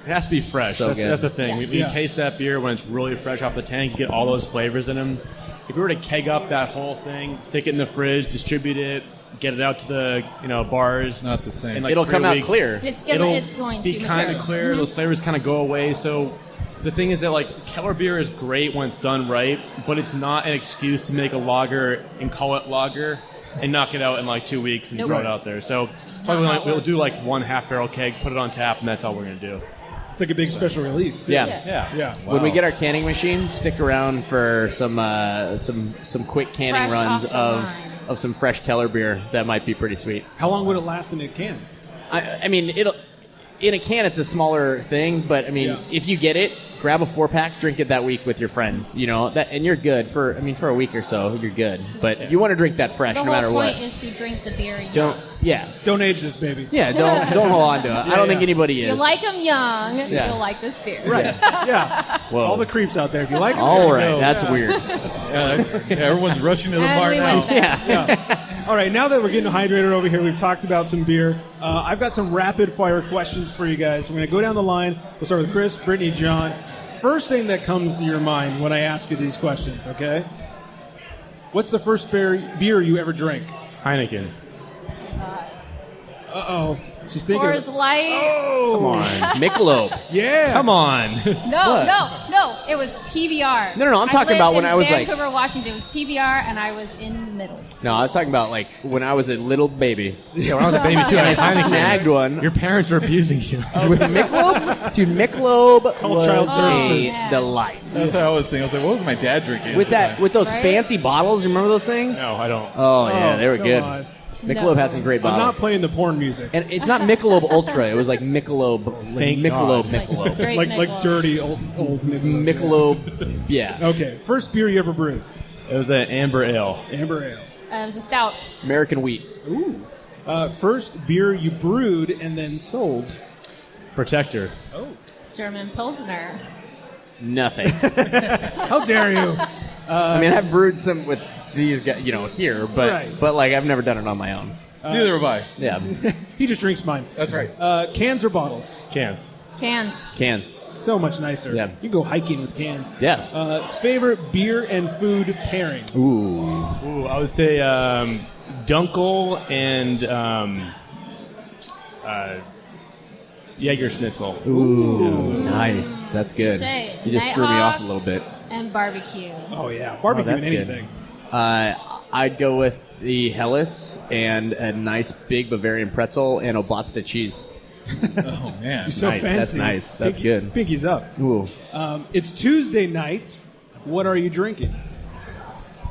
It has to be fresh. So That's, good. that's the thing. Yeah. When you Yeah. taste that beer when it's really fresh off the tank, you get all those flavors in them. If you were to keg up that whole thing, stick it in the fridge, distribute it, get it out to the bars, Not the same. in like it'll 3 come out weeks, clear. It's It'll going be to kind of mature. clear. Mhm. Those flavors kind of go away. So the thing is that like Keller beer is great when it's done right, but it's not an excuse to make a lager and call it lager and knock it out in like 2 weeks and Nope. throw it out there. So probably how it we'll works. do like 1 half barrel keg, put it on tap, and that's all we're gonna do. It's like a big special release, too. Yeah. Yeah. Yeah. When we get our canning machine, stick around for some quick canning Fresh runs off the of line. some fresh Keller beer. That might be pretty sweet. How long would it last in a can? I mean, in a can, it's a smaller thing, but I mean, if you get it, grab a 4-pack, drink it that week with your friends. You know that, and you're good for a week or so. You're good, but you want to drink that fresh no matter what. The whole point is to drink the beer young. Don't age this baby. Yeah, don't hold on to it. I don't think anybody is. You like them young, you'll like this beer. Right. Yeah. Whoa. All the creeps out there. If you like them, all right, go. that's weird. Everyone's rushing to the bar now. Yeah. All right, now that we're getting hydrated over here, we've talked about some beer. I've got some rapid-fire questions for you guys. We're going to go down the line. We'll start with Chris, Brittany, John. First thing that comes to your mind when I ask you these questions, okay? What's the first beer you ever drank? Heineken. Uh-oh. She's thinking. Coors Light. Oh! Come on. Michelob. Yeah. Come on. No. It was PBR. No, I'm talking about when I was like Vancouver, Washington. It was PBR, and I was in middle school. No, I was talking about like when I was a little baby. Yeah, when I was a baby too, and I I had Heineken. snagged one. Your parents are abusing you. With Michelob? Dude, Michelob Called was child services. a delight. That's what I was thinking. I was like, what was my dad drinking? With those fancy bottles, you remember those things? No, I don't. Oh, yeah, they were come good. on. Michelob had some great I'm bottles. not playing the porn music. And it's not Michelob Ultra. It was like Michelob. Thank Michelob. God. Michelob. Straight like Michelob. dirty old Michelob. Michelob. Yeah. Okay, first beer you ever brewed? It was an amber ale. Amber ale. It was a stout. American wheat. Ooh. First beer you brewed and then sold? Protector. Oh. German Pilsner. Nothing. How dare you? I mean, I've brewed some with these guys, here, but Right. but like I've never done it on my own. Neither have I. Yeah. He just drinks mine. That's right. Cans or bottles? Cans. Cans. Cans. So much nicer. Yeah. You can go hiking with cans. Yeah. Favorite beer and food pairing? Ooh. I would say Dunkel and Jaeger Schnitzel. Ooh. Nice. That's good. Touché. You just threw me Nighthawk. off a little bit. And barbecue. Oh, yeah. Barbecue and that's good. anything. I'd go with the Helles and a nice big Bavarian pretzel and Oblatsta cheese. Oh, man. You're so Nice. fancy. That's nice. That's good. Pinky's up. Ooh. It's Tuesday night. What are you drinking?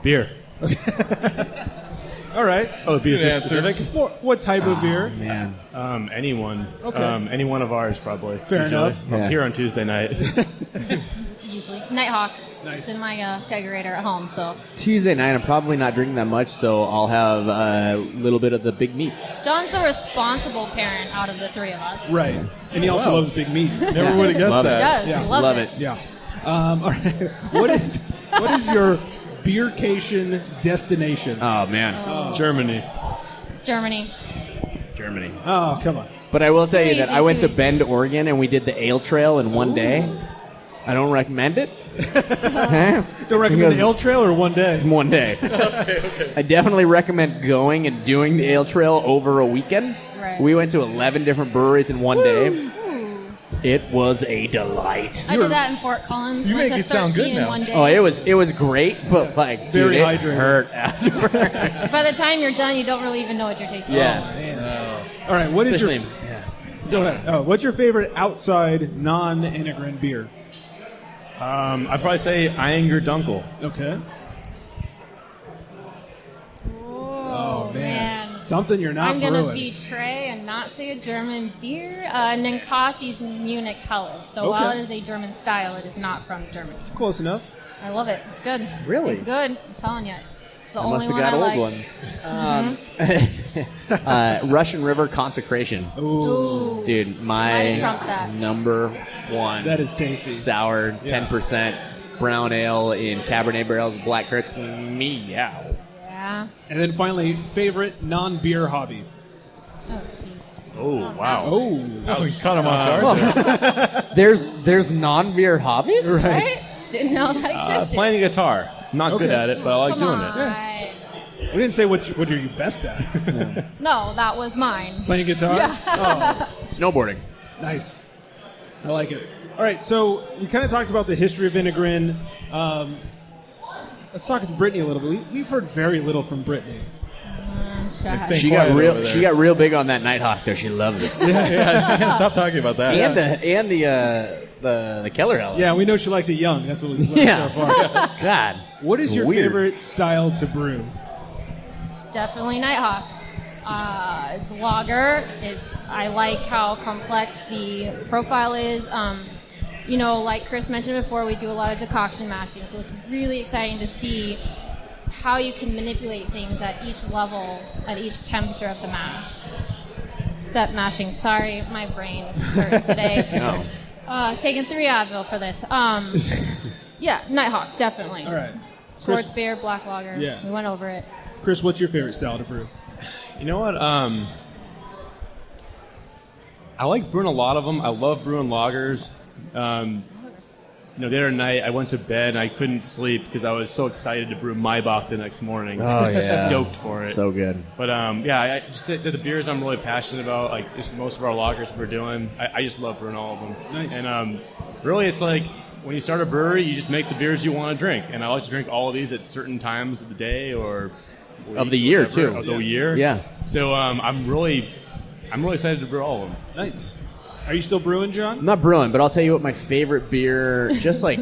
Beer. All right. Oh, be Good answer. specific? What type of beer? Man. Anyone. Okay. Any one of ours, probably. Fair usually. enough. I'm Yeah. here on Tuesday night. Usually. Nighthawk. Nice. It's in my kegerator at home, so. Tuesday night, I'm probably not drinking that much, so I'll have a little bit of the big meat. John's the responsible parent out of the three of us. Right. And he also loves big meat. Never would have guessed Love it. He that. does. Yeah. He loves Love it. it. Yeah. All right. What is your beercation destination? Oh, man. Germany. Germany. Germany. Oh, come on. But I will tell you Too that easy, I went too to easy. Bend, Oregon, and we did the ale trail in one day. I don't recommend it. Don't recommend the ale trail or one day? One day. Okay. I definitely recommend going and doing the ale trail over a weekend. Right. We went to 11 different breweries in one day. It was a delight. I did that in Fort Collins. You Went make to it sound 13 good in now. one day. Oh, it was great, but like, Very dude, it hydrated. hurt afterwards. By the time you're done, you don't really even know what you're tasting. Yeah. All right. What is your? Especially, yeah. Go ahead. What's your favorite outside non-Enegren beer? I'd probably say Inger Dunkel. Okay. Oh, man. Something you're not I'm going to brewing. betray and not say a German beer. Ninkasi's Munich Helles. So Okay. while it is a German style, it is not from Germany. Close enough. I love it. It's good. Really? It's good. I'm telling you. It's the I only must have one got I old like. ones. Russian River Consecration. Ooh. Dude, Might have trumped my that. number one. That is tasty. Sour, Yeah. 10% brown ale in Cabernet barrels, black currants. Meow. Yeah. And then finally, favorite non-beer hobby. Oh, jeez. Oh, wow. Oh. Oh, you caught him off guard. There's non-beer hobbies? Right? Didn't know that existed. Playing guitar. Not good Okay. at it, but I like Come doing on. it. We didn't say what are you best at. No, that was mine. Playing guitar? Oh, Snowboarding. nice. I like it. All right, so we kind of talked about the history of Enegren. Let's talk to Brittany a little bit. We've heard very little from Brittany. Shy. Stay She quiet got over there. real big on that Nighthawk though. She loves it. Yeah, she can't stop talking about that. And the Keller Helles. Yeah, we know she likes it young. That's what we've learned Yeah. so far. God. What is your Weird. favorite style to brew? Definitely Nighthawk. It's lager. I like how complex the profile is. Like Chris mentioned before, we do a lot of decoction mashing, so it's really exciting to see how you can manipulate things at each level, at each temperature of the mash. Step mashing. Sorry, my brain is hurting today. No. Taking 3 Advil for this. Yeah, Nighthawk, definitely. All right. Schwartz beer, black lager. Yeah. We went over it. Chris, what's your favorite style to brew? You know what? I like brewing a lot of them. I love brewing lagers. The other night I went to bed and I couldn't sleep because I was so excited to brew Maibach the next morning. Oh, yeah. Stoked for it. So good. But I just the beers I'm really passionate about, like just most of our lagers we're doing, I just love brewing all of them. Nice. And really, it's like when you start a brewery, you just make the beers you want to drink. And I like to drink all of these at certain times of the day or of the year too. Of the year. Yeah. So I'm really excited to brew all of them. Nice. Are you still brewing, John? I'm not brewing, but I'll tell you what my favorite beer, just like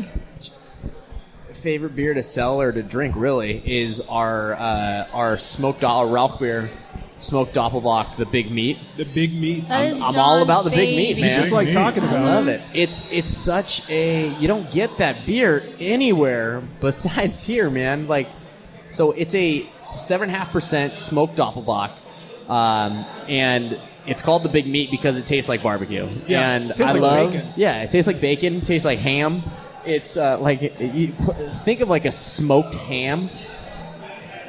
favorite beer to sell or to drink, really, is our smoked Rauch beer, smoked Doppelbock, the Big Meat. The Big Meat. That is I'm all about the Big John's Meat, man. Just like talking about I love it. It's such a, you don't get that beer anywhere besides here, man. Like, so it's a 7.5% smoked Doppelbock, and it's called the Big Meat because it tastes like barbecue. Yeah, and it tastes I like love. bacon. Yeah, it tastes like bacon. It tastes like ham. It's think of like a smoked ham.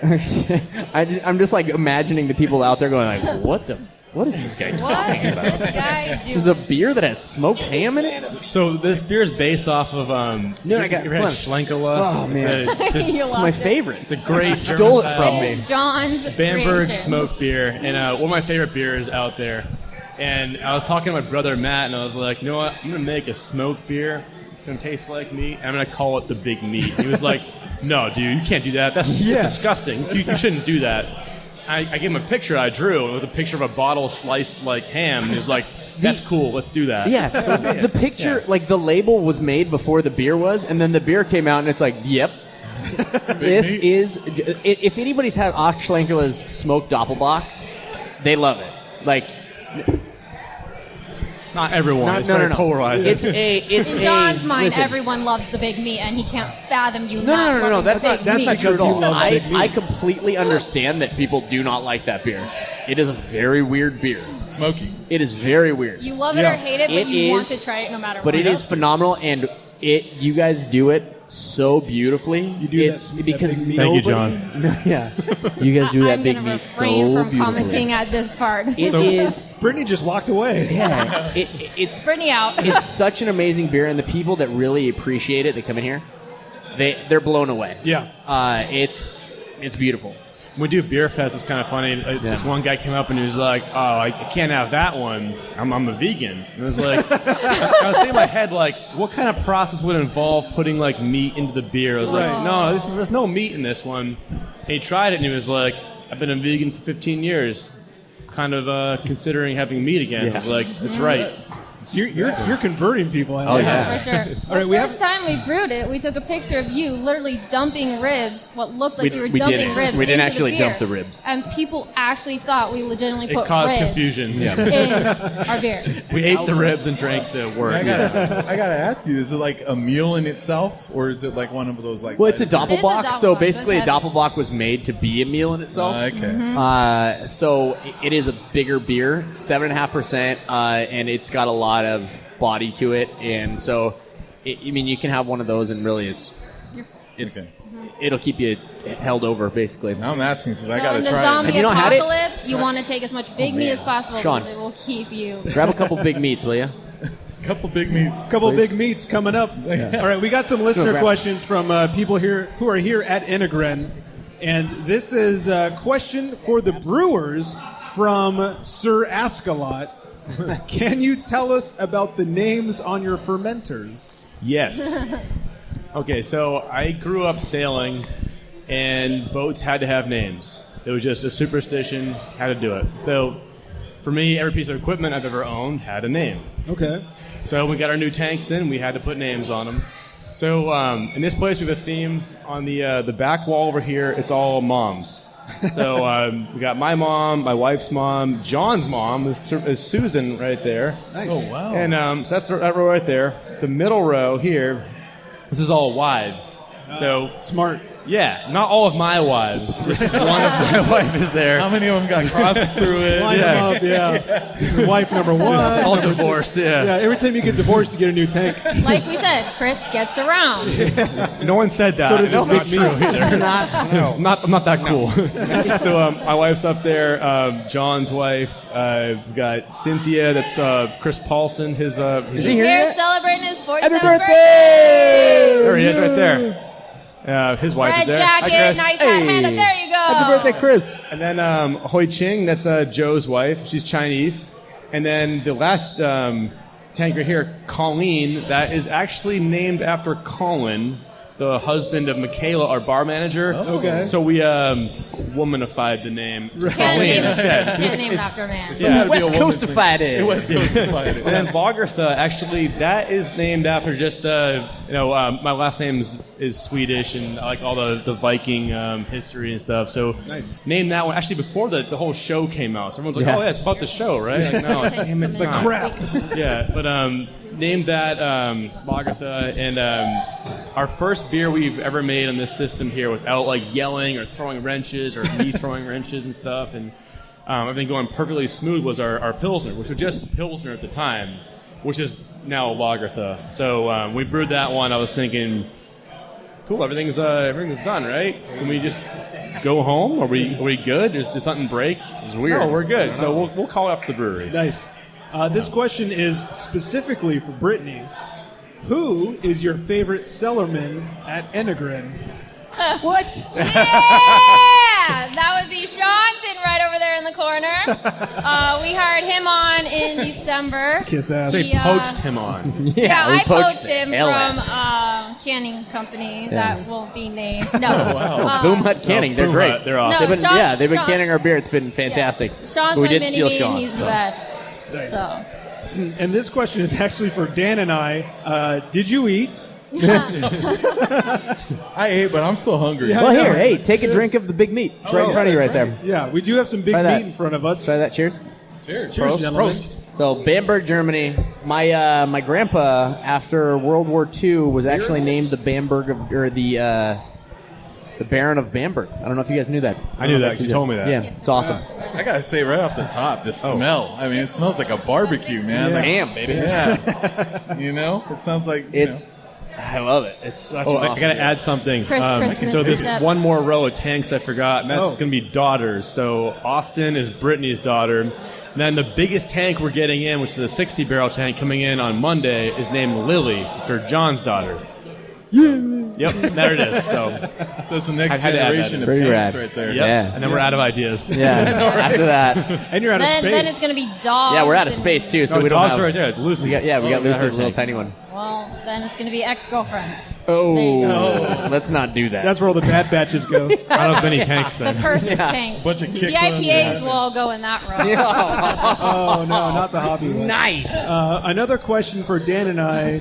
I'm just like imagining the people out there going like, what is this guy talking What about? is this guy doing? There's a beer that has smoked ham in it. So this beer is based off of No, I got- you ever had hold on. Schlenkerla? Oh, man. You It's lost my it. favorite. It's a great Stole it German from style me. It is John's Bamberg creation. smoked beer, and one of my favorite beers out there. And I was talking to my brother Matt, and I was like, you know what? I'm gonna make a smoked beer. It's gonna taste like meat. I'm gonna call it the Big Meat. He was like, no, dude, you can't do that. That's disgusting. You shouldn't do that. I gave him a picture I drew, and it was a picture of a bottle sliced like ham. And he was like, that's cool. Let's do that. Yeah, so the picture, like the label was made before the beer was, and then the beer came out, and it's like, yep. This is, if anybody's had Schlenkerla's smoked Doppelbock, they love it. Like, Not everyone. It's very no. polarizing. It's In John's mind, listen. everyone loves the Big Meat, and he can't fathom you No. loving That's the not Big that's Meat. not true at Because you all. love the Big Meat. I completely understand that people do not like that beer. It is a very weird beer. Smoky. It is very weird. You love it Yeah. or hate it, but It you want is- to try it no matter But what. it is phenomenal, and you guys do it so beautifully. You do it's that because Big Meat. Thank you, nobody- John. Yeah, you guys do that I'm Big gonna Meat refrain so from beautifully. commenting at this part. It is. Brittany just walked away. Yeah, it's Brittany out. it's such an amazing beer, and the people that really appreciate it, that come in here, they're blown away. Yeah. It's beautiful. When we do beer fest, it's kind of funny. This one guy came up and he was like, "Oh, I can't have that one. I'm a vegan." And I was like, I was thinking in my head, like, what kind of process would involve putting like meat into the beer? I was Right. like, no, there's no meat in this one. And he tried it and he was like, "I've been a vegan for 15 years, kind of considering having meat again." I was like, "That's right." So you're converting people. I Oh, like yeah. that. For sure. All right, the we first time we brewed it, we took a picture of you literally dumping ribs, what looked like you were we dumping didn't. ribs We didn't into actually the beer. dump the ribs. And people actually thought we legitimately It put caused ribs confusion. Yeah. in our beer. We ate the ribs and drank the wort. I gotta ask you: is it like a meal in itself, or is it like one of those like? Well, it's a It is a Doppelbock, so Doppelbock, basically a that's heavy. Doppelbock was made to be a meal in itself. Okay. So it is a bigger beer, 7.5%, and it's got a lot of body to it, and so I mean you can have one of those, and really it's Okay. it'll keep you held over basically. Now I'm asking because I So gotta in the try zombie Have you not had it? apocalypse, you want to take as much big meat as possible Sean. because it will keep you. Grab a couple Big Meats, will you? a couple big meats. Couple Big Meats coming up. All right, we got some listener grab- questions from people here who are here at Enegren, and this is a question for the brewers from Sir Ask-a-Lot. Can you tell us about the names on your fermenters? Yes. Okay, so I grew up sailing, and boats had to have names. It was just a superstition, had to do it. So for me, every piece of equipment I've ever owned had a name. Okay. So when we got our new tanks in, we had to put names on them. So in this place, we have a theme on the back wall over here. It's all moms. So we got my mom, my wife's mom, John's mom is Susan right there. Nice. Oh, wow. And so that's that row right there. The middle row here, this is all wives. So Smart. yeah, not all of my wives. Just one of my wife is there. How many of them got crosses through it? Line them up, yeah. This is wife number one. All number two. divorced, yeah. Yeah, every time you get divorced, you get a new tank. Like we said, Chris gets around. No one said that. So does It's this not make me? true either. I'm not that cool. No. So my wife's up there. John's wife. We've got Cynthia. That's Chris Paulson. His Is he here Here yet? celebrating his 47th Happy birthday. birthday! There he is, right there. His wife Red is there. jacket, Hi, Chris. nice hot handle. There you go. Happy birthday, Chris. And then Hoi Ching. That's Joe's wife. She's Chinese. And then the last tank right here, Colleen. That is actually named after Colin, the husband of Michaela, our bar manager. Okay. So we womanified the name to Can't Colleen name instead. Can't name it after a man. Yeah. West Coastified it. West Coastified it. And then Lagertha, actually, that is named after just, my last name is Swedish and I like all the Viking history and stuff. So Nice. named that one actually before the whole show came out. So everyone's like, Yeah. oh, yeah, it's about the show, right? Like, no, damn, it's not. Crap. Yeah, but named that Lagertha, and our first beer we've ever made on this system here without like yelling or throwing wrenches or me throwing wrenches and stuff, and everything going perfectly smooth was our Pilsner, which was just Pilsner at the time, which is now Lagertha. So we brewed that one. I was thinking, cool, everything's done, right? Can we just go home? Are we good? Did something break? It's weird. No, we're good. So we'll call it off the brewery. Nice. This question is specifically for Brittany. Who is your favorite cellarman at Enegren? What? Yeah, that would be Sean sitting right over there in the corner. We hired him on in December. Kiss ass. They He, poached him on. Yeah, we I poached the him hell from out. canning company Yeah. that won't be named. No. wow. Boom Hut Canning. They're Boom great. Hut, they're awesome. No, They've been Sean- canning our beer. It's been fantastic. Sean's But we my did mini steal me, Sean. and he's so. the best. So. And this question is actually for Dan and I. Did you eat? I ate, but I'm still hungry. Yeah. Well, I know. here, hey, take a drink of the big meat. It's right in front of you right there. Yeah, we do have some big Try that. meat in front of us. Try that. Cheers. Cheers. Cheers, gentlemen. Prost. So Bamberg, Germany. My grandpa, after World War II, was actually named the the Baron of Bamberg. I don't know if you guys knew that. I knew that 'cause you told me that. Yeah, it's awesome. I gotta say right off the top, the smell. I mean, it smells like a barbecue, man. It's like, Damn, baby. yeah. You know, it sounds like It's. I love it. It's such an I awesome gotta beer. add something. Christmas So there's step. one more row of tanks I forgot, and that's Oh. gonna be daughters. So Austin is Brittany's daughter. And then the biggest tank we're getting in, which is a 60-barrel tank coming in on Monday, is named Lily for John's daughter. Yep, there it is. So it's the next I had to add generation that of in. Pretty tanks rad. right there. yep. Yeah. And then we're out of ideas. Yeah. After that, And you're out of space. Then it's going to be dogs. yeah, we're out of and- space too, so No, we don't dogs have. are right there. It's Lucy. We got That Lucy, her the little tank. tiny one. Well, then it's going to be ex-girlfriends. Oh, There you go. let's not do that. That's where all the bad batches go. I don't have many tanks The then. cursed tanks. Bunch of the kick runs IPAs and- will all go in that row. Oh, no, not the hobby one. nice. Another question for Dan and I.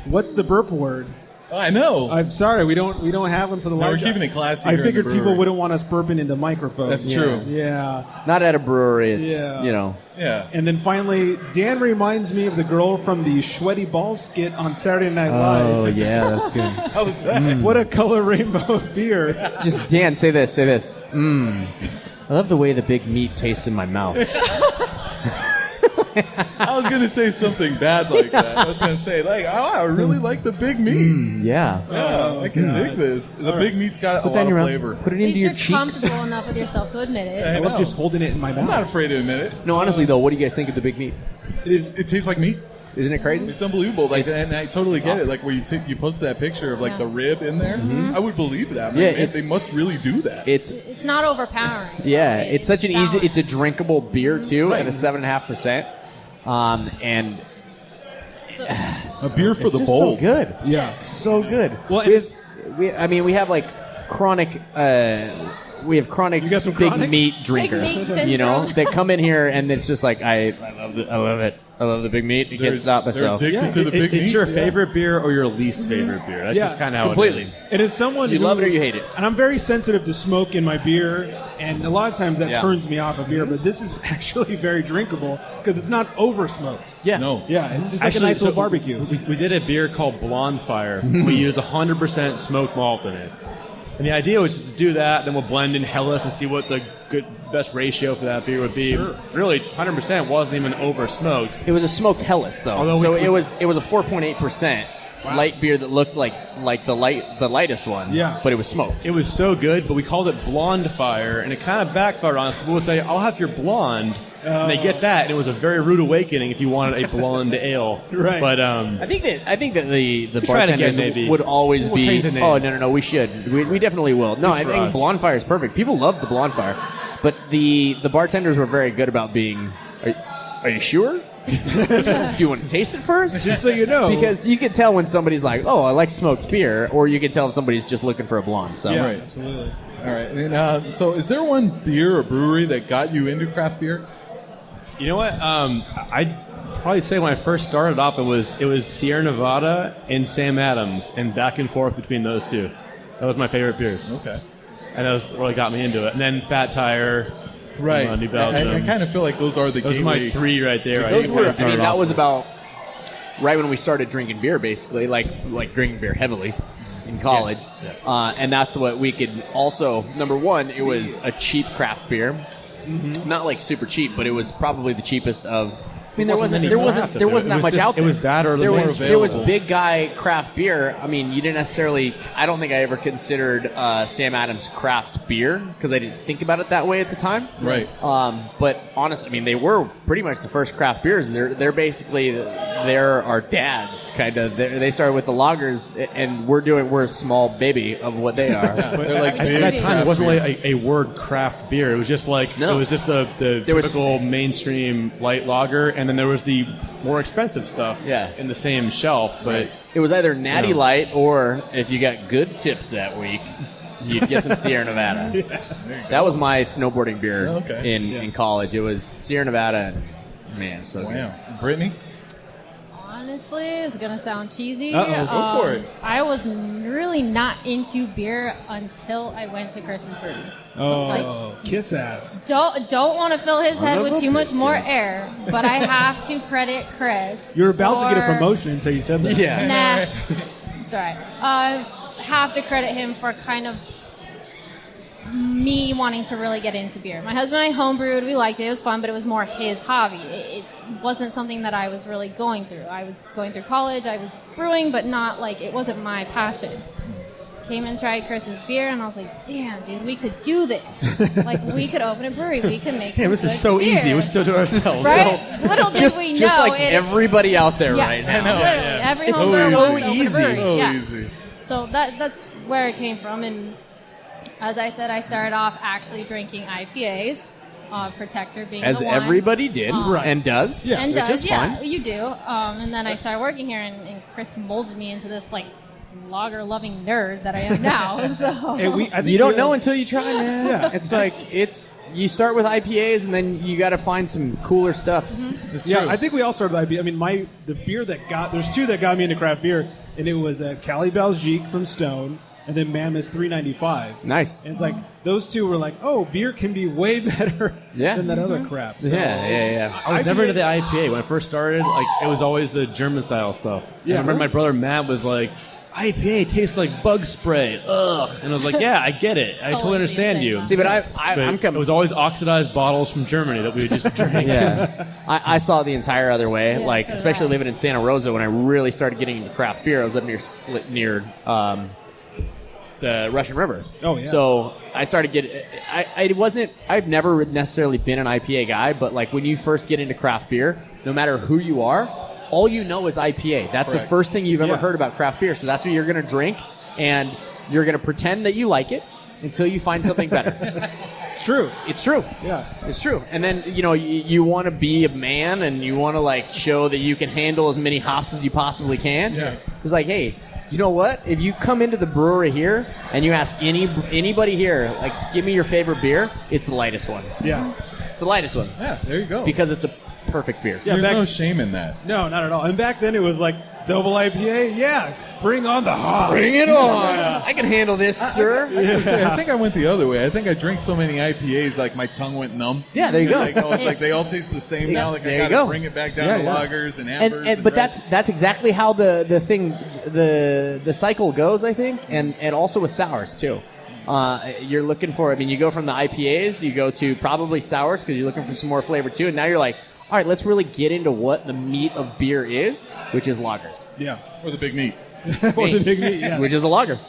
What's the burp word? Oh, I know. I'm sorry, we don't have one for the No, live. we're keeping it classy I here in the figured people brewery. wouldn't want us burping into microphones. That's true. Yeah. Not at a brewery. It's Yeah. Yeah. And then finally, Dan reminds me of the girl from the Sweaty Balls skit on Saturday Night Oh Live. yeah, that's good. How was that? What a color rainbow of beer. Just Dan, say this. I love the way the big meat tastes in my mouth. I was gonna say something bad like that. I was gonna say like, oh, I really like the big meat. Yeah. Yeah, I can dig this. The big meat's got Put a that in lot your of mouth. flavor. Put it At into least your you're cheeks. comfortable enough with yourself to admit it. I I love know. just holding it in my I'm not mouth. afraid to admit it. No, honestly though, what do you guys think of the big meat? It tastes like meat. Isn't it crazy? It's unbelievable. Like, It's- and I totally get it. Like where you posted that picture of like the rib in there. Mm-hmm. I would believe that. Yeah, Man, it's- they must really do that. It's It's not overpowering. yeah, it's such an easy. It's a balanced. drinkable beer too, Right. at a 7.5%. And So- a beer for it's the just bowl. so good. Yeah. So good. Well, we have like chronic. We have chronic You got some big chronic? meat drinkers, meat you know, syndrome. that come in here and it's just like I love it. I love the big meat. You They're- can't stop they're myself. addicted to the big meat. It's your favorite beer or your least favorite beer. That's just kind of how completely. it is. And as someone You who, love it or you hate it. And I'm very sensitive to smoke in my beer, and a lot of times that Yeah. turns me off of beer. But this is actually very drinkable because it's not over smoked. Yeah. No. Yeah, it's just like Actually, a nice so little barbecue. We did a beer called Blonde Fire. We use 100% smoked malt in it. And the idea was just to do that, then we'll blend in Hellas and see what the best ratio for that beer would be. Sure. Really, 100% wasn't even over smoked. It was a smoked Hellas, though. Although So we- it was a 4.8% light beer that looked like the lightest one. Yeah. But it was smoked. It was so good, but we called it Blonde Fire, and it kind of backfired on us. People would say, "I'll have your blonde," and they get that, and it was a very rude awakening if you wanted a blonde ale. Right. But I think that the try it again, bartenders maybe. would always We'll be. change the name. Oh no, we should. We definitely will. No, Just I for think us. Blonde Fire is perfect. People love the Blonde Fire, but the bartenders were very good about being. Are you sure? Do you want to taste it first? Just so you know. Because you can tell when somebody's like, "Oh, I like smoked beer," or you can tell if somebody's just looking for a blonde. So Yeah, Right. absolutely. All right. And so, is there one beer or brewery that got you into craft beer? you know what? I'd probably say when I first started off, it was Sierra Nevada and Sam Adams, and back and forth between those two. That was my favorite beers, Okay. and that was what really got me into it. And then Fat Tire, Right. New Belgium. I kind of feel like those are the Those are my gateway. three right there. those were. I started mean, that off was with. about right when we started drinking beer, basically, like drinking beer heavily in college. Yes. And that's what we could also. Number one, it was a cheap craft beer, not like super cheap, but it was probably the cheapest of. I mean, there wasn't that much out there. It was that or the there more was available. big guy craft beer. I mean, you didn't necessarily. I don't think I ever considered Sam Adams craft beer because I didn't think about it that way at the time. Right. But honestly, I mean, they were pretty much the first craft beers. They're basically they're our dads, kind of. They started with the lagers, and we're a small baby of what they are. They're like At big that time, craft it wasn't beer. really a word craft beer. It was just like No. it was just the There was- typical mainstream light lager, and then there was the more expensive stuff Yeah. in the same shelf. But It was either Natty Yeah. Light or if you got good tips that week, you'd get some Sierra Nevada. That was my snowboarding beer Okay. in college. It was Sierra Nevada, and man, so good. Wow. Brittany? Honestly, it's gonna sound cheesy. Uh-oh, go for it. I was really not into beer until I went to Chris's Brewery. Oh, Like- kiss ass. Don't want to fill his head with too much Chris, more yeah. air, but I have to credit Chris. You were about to get a for- promotion until you said that. Yeah. Nah, it's all right. Have to credit him for kind of me wanting to really get into beer. My husband and I homebrewed. We liked it. It was fun, but it was more his hobby. It wasn't something that I was really going through. I was going through college. I was brewing, but not like it wasn't my passion. Came and tried Chris's beer, and I was like, "Damn, dude, we could do this. Like, we could open a brewery. We could make some this good is so beer." easy. We still do it ourselves. Right? Little did Just, we know. just like it- everybody out there yeah, right now. literally, every It's home so brewer wants to open a easy. brewery. So Yeah. easy. So that's where it came from. And as I said, I started off actually drinking IPAs, Protector being As the one. everybody did Right. and does. Yeah. And which does, is yeah, fine. you do. And then I started working here, and Chris molded me into this like lager-loving nerd that I am now. So Hey, I think You don't we know all- until you try, man. Yeah. It's like you start with IPAs and then you got to find some cooler stuff. It's Yeah, true. I think we all started with IPA. I mean, the beer there's two that got me into craft beer, and it was Cali Belgique from Stone, and then Mammoth 395. Nice. And it's like those two were like, oh, beer can be way better Yeah. than that other crap. So, Yeah. I was never into the IPA when I first started. Like it was always the German style stuff. Yeah. I remember my brother Matt was like, "IPA tastes like bug spray." Ugh. And I was like, "Yeah, I get it. I totally understand you." See, but But I'm it coming. was always oxidized bottles from Germany that we would just drink. Yeah, I saw the entire other way. Yeah, like, so did especially I. living in Santa Rosa when I really started getting into craft beer. I was up near the Russian River. Oh, yeah. So I started getting. I've never necessarily been an IPA guy, but like when you first get into craft beer, no matter who you are, all you know is IPA. That's the Correct. first thing you've ever Yeah. heard about craft beer. So that's what you're going to drink, and you're going to pretend that you like it until you find something better. It's true. It's true. Yeah. It's true. And then, you want to be a man and you want to, like, show that you can handle as many hops as you possibly can. Yeah. It's like, hey, you know what? If you come into the brewery here and you ask anybody here, like, give me your favorite beer, it's the lightest one. Yeah. It's the lightest one. Yeah, there you go. Because perfect beer. Yeah, There's no shame in that. No, not at all. And back then it was like double IPA. Yeah, bring on the hops. Bring it on. I can handle this, sir. I think I went the other way. I think I drank so many IPAs, like my tongue went numb. Yeah, there you go. Like, I was like, they all taste the same now. Like, There I you got to go. bring it back down to lagers and ambers. And but reds. that's exactly how the cycle goes, I think, and also with sours too. You're looking for. I mean, you go from the IPAs, you go to probably sours because you're looking for some more flavor too, and now you're like, all right, let's really get into what the meat of beer is, which is lagers. Yeah. Or the big meat. Or the big meat, yeah. Which is a lager.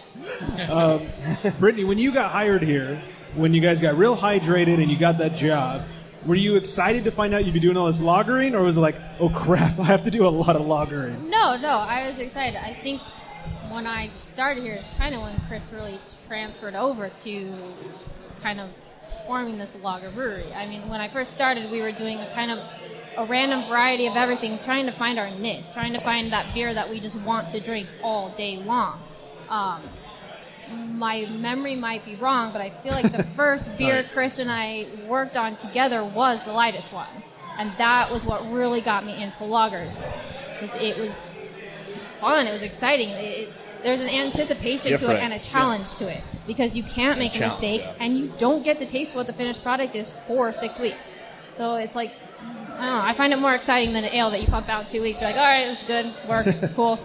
Brittany, when you got hired here, when you guys got real hydrated and you got that job, were you excited to find out you'd be doing all this lagering, or was it like, oh crap, I have to do a lot of lagering? No, I was excited. I think when I started here is kind of when Chris really transferred over to kind of forming this lager brewery. I mean, when I first started, we were doing a kind of a random variety of everything, trying to find our niche, trying to find that beer that we just want to drink all day long. My memory might be wrong, but I feel like the first beer Chris and I worked on together was the lightest one. And that was what really got me into lagers. Because it was fun, it was exciting. There's an anticipation to it and a challenge to it. Because you can't make a mistake, and you don't get to taste what the finished product is for 6 weeks. So it's like, I don't know, I find it more exciting than an ale that you pump out in 2 weeks. You're like, all right, this is good, worked, cool.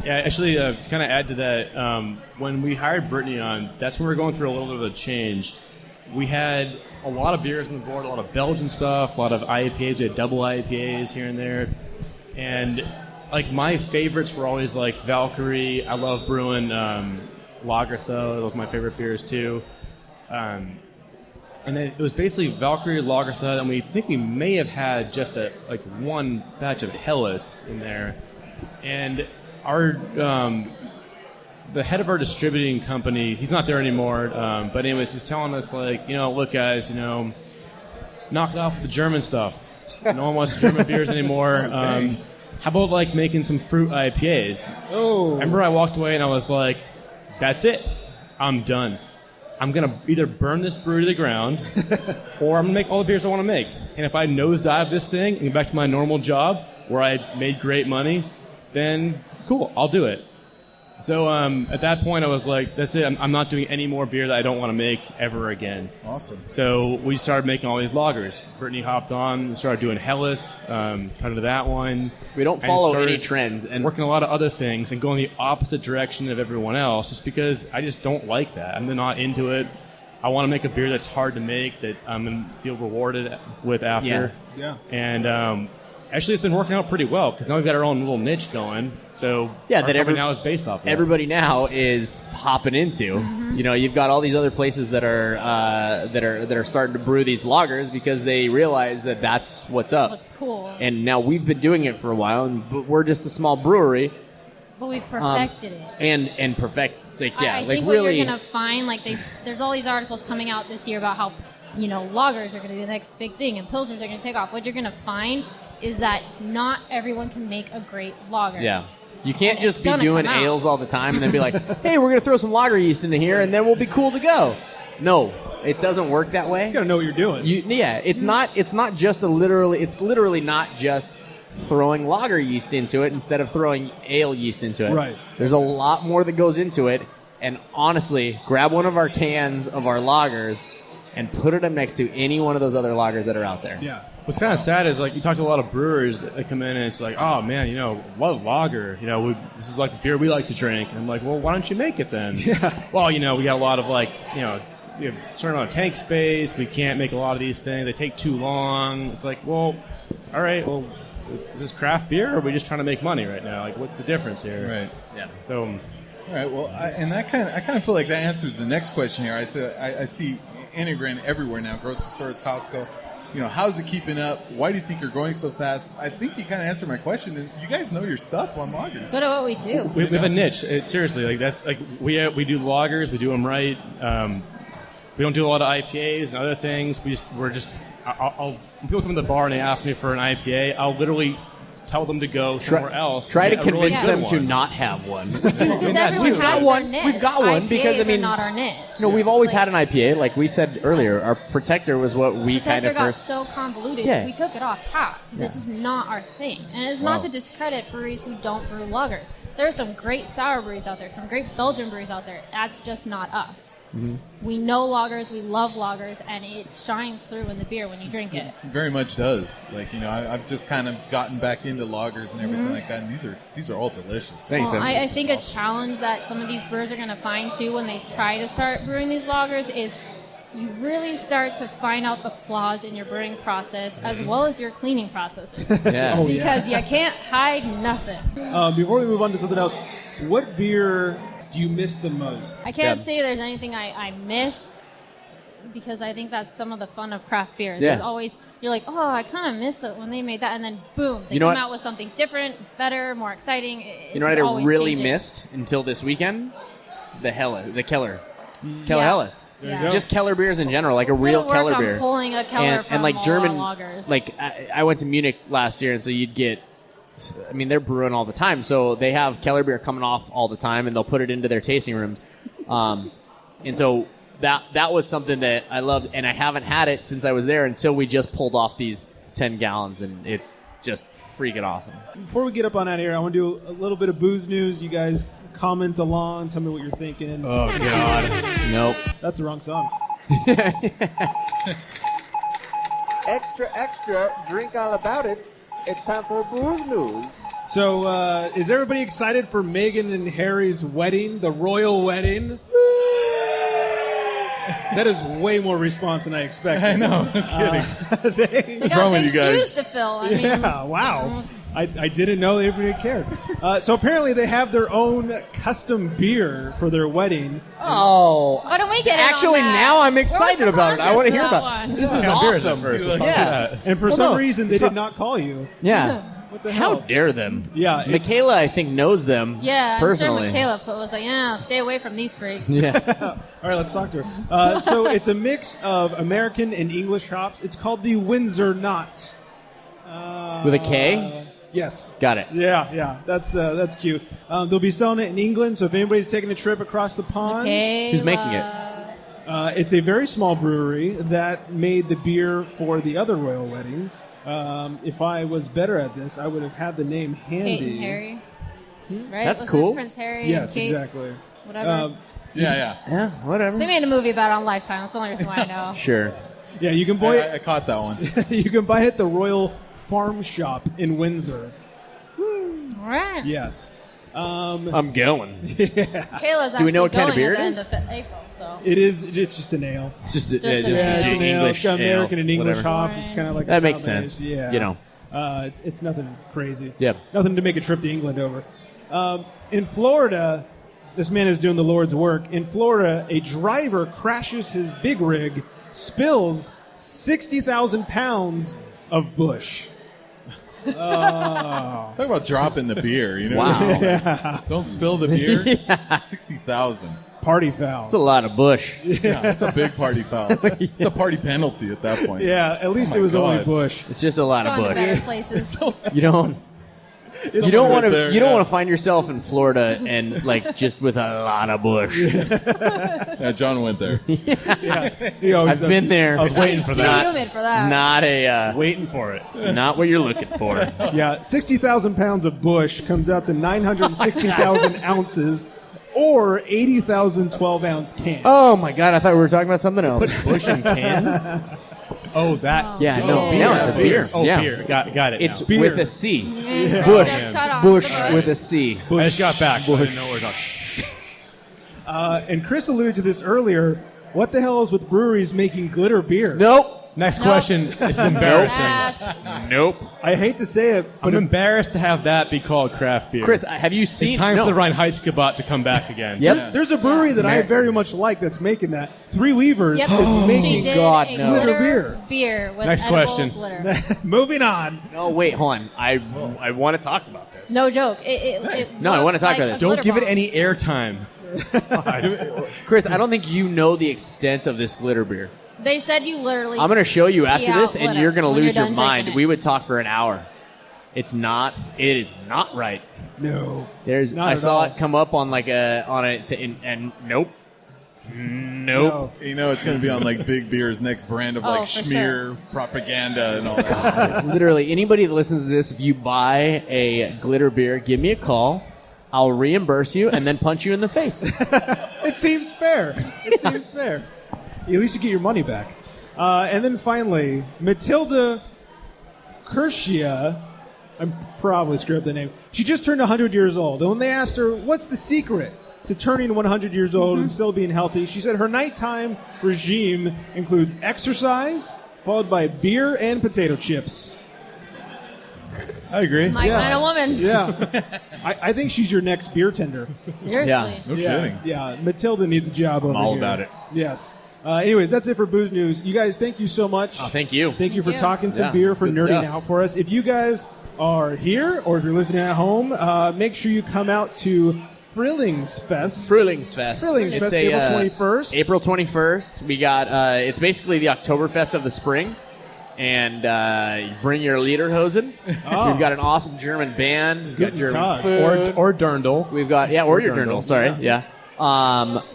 Yeah, actually, to kind of add to that, when we hired Brittany on, that's when we were going through a little bit of a change. We had a lot of beers on the board, a lot of Belgian stuff, a lot of IPAs. We had double IPAs here and there. And, like, my favorites were always, like, Valkyrie. I love brewing Lagertha. Those are my favorite beers, too. And then it was basically Valkyrie, Lagertha, and we think we may have had just one batch of Helles in there. And our the head of our distributing company, he's not there anymore, but anyways, he's telling us, like, look, guys, knock it off with the German stuff. No one wants German beers anymore. Okay. How about, like, making some fruit IPAs? Oh. I remember I walked away and I was like, that's it. I'm done. I'm going to either burn this brewery to the ground or I'm going to make all the beers I want to make. And if I nosedive this thing and get back to my normal job where I made great money, then cool, I'll do it. So at that point, I was like, that's it. I'm not doing any more beer that I don't want to make ever again. Awesome. So we started making all these lagers. Brittany hopped on and started doing Helles, cut into that one. We don't follow any trends. And working a lot of other things and going the opposite direction of everyone else just because I just don't like that. I'm not into it. I want to make a beer that's hard to make, that I'm going to feel rewarded with after. Yeah. And actually, it's been working out pretty well because now we've got our own little niche going. So yeah, our that company now is based off of that. Everybody now is hopping into. Mm-hmm. You've got all these other places that are starting to brew these lagers because they realize that that's what's up. What's cool. And now we've been doing it for a while, but we're just a small brewery. But we've perfected it. And perfect. I think what you're going to find, there's all these articles coming out this year about how, lagers are going to be the next big thing and pilsners are going to take off. What you're going to find is that not everyone can make a great lager. Yeah. You can't just be doing ales all the time and then be like, hey, we're going to throw some lager yeast into here and then we'll be cool to go. No, it doesn't work that way. You got to know what you're doing. It's not just it's literally not just throwing lager yeast into it instead of throwing ale yeast into it. Right. There's a lot more that goes into it. And honestly, grab one of our cans of our lagers and put it up next to any one of those other lagers that are out there. Yeah. What's kind of sad is, like, you talk to a lot of brewers that come in and it's like, oh man, love lager. This is like beer we like to drink. And I'm like, well, why don't you make it then? Yeah. Well, we got a lot of we have a certain amount of tank space. We can't make a lot of these things. They take too long. It's like, well, all right, well, is this craft beer or are we just trying to make money right now? Like, what's the difference here? Right. Yeah. All So. right. Well, I kind of feel like that answers the next question here. I see Enegren everywhere now, grocery stores, Costco. How's it keeping up? Why do you think you're growing so fast? I think you kind of answered my question. And you guys know your stuff on lagers. Good at what we do. We have a niche. Seriously, we do lagers. We do them right. We don't do a lot of IPAs and other things. When people come to the bar and they ask me for an IPA, I'll literally tell them to go somewhere else. Try to and get a really convince good them to one. not have one. Because everyone We've got has one. their We've niche. got one because I IPAs mean, are not our niche. we've always had an IPA. Like we said earlier, our Protector was what we kind Protector of got first. so convoluted, Yeah. we took it off tap because it's just not our thing. And it's not to discredit breweries who don't brew lagers. There are some great sour breweries out there, some great Belgian breweries out there. That's just not us. Mm-hmm. We know lagers, we love lagers, and it shines through in the beer when you drink it. Very much does. Like, I've just kind of gotten back into lagers and everything like that, and these are all delicious. Thanks, Well, man. I think a challenge that some of these brewers are going to find too when they try to start brewing these lagers is you really start to find out the flaws in your brewing process as well as your cleaning processes. Yeah. Because you can't hide nothing. Before we move on to something else, what beer do you miss the most? I can't say there's anything I miss because I think that's some of the fun of craft beers. Yeah. There's always, you're like, oh, I kind of miss it when they made that. And then boom, they You know come what? out with something different, better, more exciting. It's You know what just I always really changing. missed until this weekend? The Keller Yeah. Helles. Yeah. go. Just Keller beers in general, like a Gotta real work Keller on beer. pulling a Keller from and like all German our lagers. like I went to Munich last year, and so you'd get. I mean, they're brewing all the time, so they have Keller beer coming off all the time, and they'll put it into their tasting rooms. And so that was something that I loved, and I haven't had it since I was there until we just pulled off these 10 gallons, and it's just freaking awesome. Before we get up on out of here, I want to do a little bit of booze news. You guys comment along, tell me what you're thinking. Oh God. Nope. That's the wrong song. Extra, extra, drink all about it. It's time for booze news. So, is everybody excited for Meghan and Harry's wedding, the royal wedding? That is way more response than I expected. I know. I'm kidding. They What's got wrong with big you guys? shoes to fill. I mean, Yeah, wow. I didn't know everybody cared. So apparently they have their own custom beer for their wedding. Oh. why don't we get in on Actually, that? now I'm Where was excited the about it. I contest want to for hear that about it. one? This is Have beers at awesome. first. Let's talk Yes. about that. And for Well, some no, reason they did not call you. Yeah. What the How hell? dare them? Yeah, it's- Michaela, I think, knows them Yeah, personally. I'm sure Michaela was like, yeah, stay away from these freaks. Yeah. All right, let's talk to her. So it's a mix of American and English hops. It's called the Windsor Knot. With a K? Yes. Got it. Yeah. That's cute. They'll be selling it in England, so if anybody's taking a trip across the pond, Who's making it? it's a very small brewery that made the beer for the other royal wedding. If I was better at this, I would have had the name handy. Kate and Harry. Right? That's Was it cool. Prince Harry Yes, and Kate? exactly. Whatever. Yeah. Yeah, whatever. They made a movie about it on Lifetime. That's the only reason why I know. Sure. Yeah, you can buy I caught that one. you can buy it at the Royal Farm Shop in Windsor. All right. Yes. I'm going. Kayla's Do we know actually what kind of going beer at the it end is? of April, so. It's just an ale. It's just, Just an ale. It's an ale. English It's got American ale, and English whatever. hops. It's kind of like a That makes combination. sense. Yeah. You know. It's nothing crazy. Yeah. Nothing to make a trip to England over. In Florida, this man is doing the Lord's work. In Florida, a driver crashes his big rig, spills 60,000 pounds of bush. Talk about dropping the beer. Wow. Don't spill the beer. 60,000. Party foul. It's a lot of bush. Yeah, that's a big party foul. It's a party penalty at that point. Yeah, at least Oh my it was only God. bush. It's just a lot of Going to bush. better places. You don't. You Someone don't right want to. there, You don't yeah. want to find yourself in Florida and like just with a lot of bush. Yeah, John went there. He always I've does. been there. I was waiting for Too that. humid for that. Not a. Waiting for it. Not what you're looking for. Yeah, 60,000 pounds of bush comes out to 960,000 ounces or 80,000 12-ounce cans. Oh my God! I thought we were talking about something else. Bush in cans? Oh, that. Yeah, no, Beer. no, the beer. Oh, yeah. beer. Got it. It's now. Beer. with a C. Yeah. Bush. Just cut off Bush the bush. with a C. I just got back, so I didn't know what we were talking. And Chris alluded to this earlier. What the hell is with breweries making glitter beer? Nope. Next question. This is embarrassing. Pass. Nope. I hate to say it, but I'm embarrassed to have that be called craft beer. Chris, have you seen? it's time no. for the Reinheitsgebot to come back again. Yep. there's a brewery that I very much like that's making that. Three Weavers Yep. is She making. did God, a no. glitter Glitter beer with Next edible question. glitter. Moving on. No, wait, hold on. I want to talk about this. No joke. It No, I wanna looks talk like about a this. Don't glitter give it bomb. any airtime. Chris, I don't think you know the extent of this glitter beer. They said you literally. I'm going to show you after pee this, out and glitter you're going to when lose you're your done mind. drinking it. We would talk for an hour. It's not. It is not right. No. I saw it come up on and nope. Nope. You know it's going to be on like Big Beer's next brand of like schmear propaganda and all that. Literally, anybody that listens to this, if you buy a glitter beer, give me a call. I'll reimburse you and then punch you in the face. It seems fair. It seems fair. At least you get your money back. And then finally, Matilda Kershia. I'm probably screwed up the name. She just turned 100 years old. And when they asked her, what's the secret to turning 100 years old and still being healthy, she said her nighttime regime includes exercise, followed by beer and potato chips. I agree. My kind of woman. Yeah. I think she's your next beer tender. Seriously. Yeah. No kidding. Yeah. Matilda needs a job over here. I'm all about it. Yes. Anyways, that's it for Booze News. You guys, thank you so much. Oh, thank you. Thank you for you. talking some Yeah, beer, it's for good nerding stuff. out for us. If you guys are here or if you're listening at home, make sure you come out to Frühlingsfest. Frühlingsfest. Frühlingsfest, April 21st. April 21st. We got, it's basically the Oktoberfest of the spring. And bring your Lederhosen. Oh. We've got an awesome German band. We've got Guten German Tag. food. Or Dirndl. We've got, or your Dirndl. Dirndl, sorry. Yeah.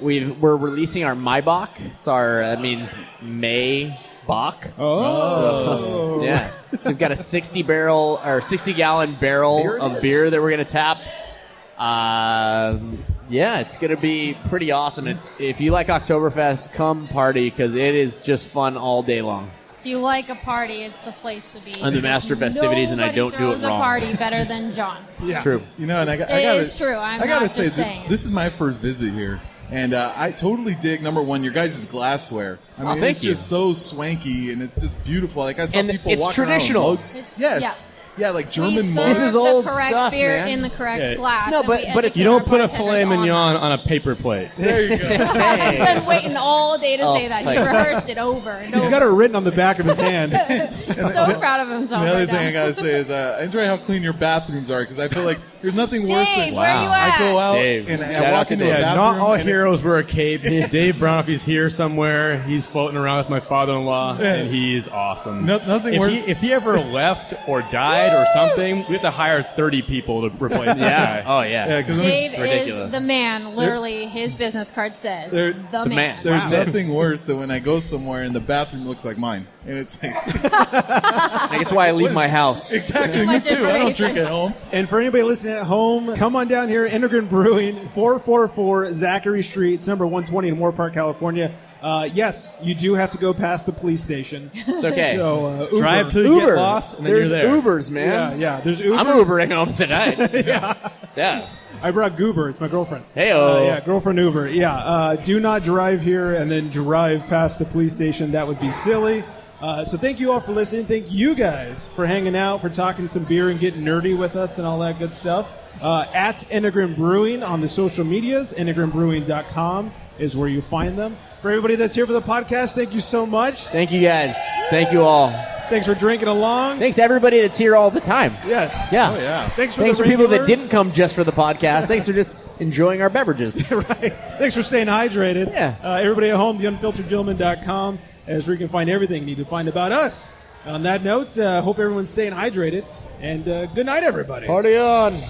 We're releasing our Maibach. That means May Bach. Oh. So, yeah. We've got a 60-gallon barrel of beer that we're going to tap. Yeah, it's going to be pretty awesome. If you like Oktoberfest, come party because it is just fun all day long. If you like a party, it's the place to be. I'm the master of festivities, and I don't do it Nobody throws wrong. a party better than John. It's true. You know, and I got It's true. I'm I gotta not say, just saying. this is my first visit here, and I totally dig number one your guys' glassware. I mean, thank it's you. just so swanky and it's just beautiful. Like I saw And people it's walking around with traditional. mugs. Yes, yeah, like We German serve mugs. This is old the correct stuff, beer man. in the correct Yeah. glass. No, and but we if educate You don't our put a bartenders filet on mignon that. on a paper plate. There you go. He's been waiting all day to say that. He like- rehearsed it over and He's over. got it written on the back of his hand. So proud of himself. The other right thing now. I gotta say is I enjoy how clean your bathrooms are because I feel like there's nothing worse Dave, than where you at? I go out Dave, and shout I out walk to into a Dave. Yeah, bathroom. not all and heroes wear capes. Dave Brown, if he's here somewhere, he's floating around with my father-in-law, and he's awesome. Nothing if worse. If he ever left or died or something, we have to hire 30 people to replace that Yeah. guy. Oh, yeah. Yeah, because Dave ridiculous. is the man. Literally, his business card says There- the man. there's nothing worse than when I go somewhere and the bathroom looks like mine, and it's like That's why I leave my house. exactly Too me much too. I don't information. drink at home. And for anybody listening at home, come on down here, Enegren Brewing, 444 Zachary Street. It's number 120 in Moorpark, California. Yes, you do have to go past the police station. It's okay. So, Uber. Drive till you Uber. get lost, and then There's you're there. Ubers, man. Yeah, there's Uber. I'm Ubering home tonight. Yeah. I brought Goober. It's my girlfriend. Hey-o. Yeah, girlfriend Uber. Yeah, do not drive here and then drive past the police station. That would be silly. So thank you all for listening. Thank you guys for hanging out, for talking some beer and getting nerdy with us and all that good stuff. At Enegren Brewing on the social medias, enegrenbrewing.com is where you find them. For everybody that's here for the podcast, thank you so much. Thank you, guys. Thank you all. Thanks for drinking along. Thanks to everybody that's here all the time. Yeah. Yeah. Oh yeah. Thanks for Thanks the for people that regulars. didn't come just for the podcast. Thanks for just enjoying our beverages. Right. Thanks for staying hydrated. Yeah. Everybody at home, theunfilteredgentleman.com is where you can find everything you need to find about us. On that note, hope everyone's staying hydrated. And good night, everybody. Party on.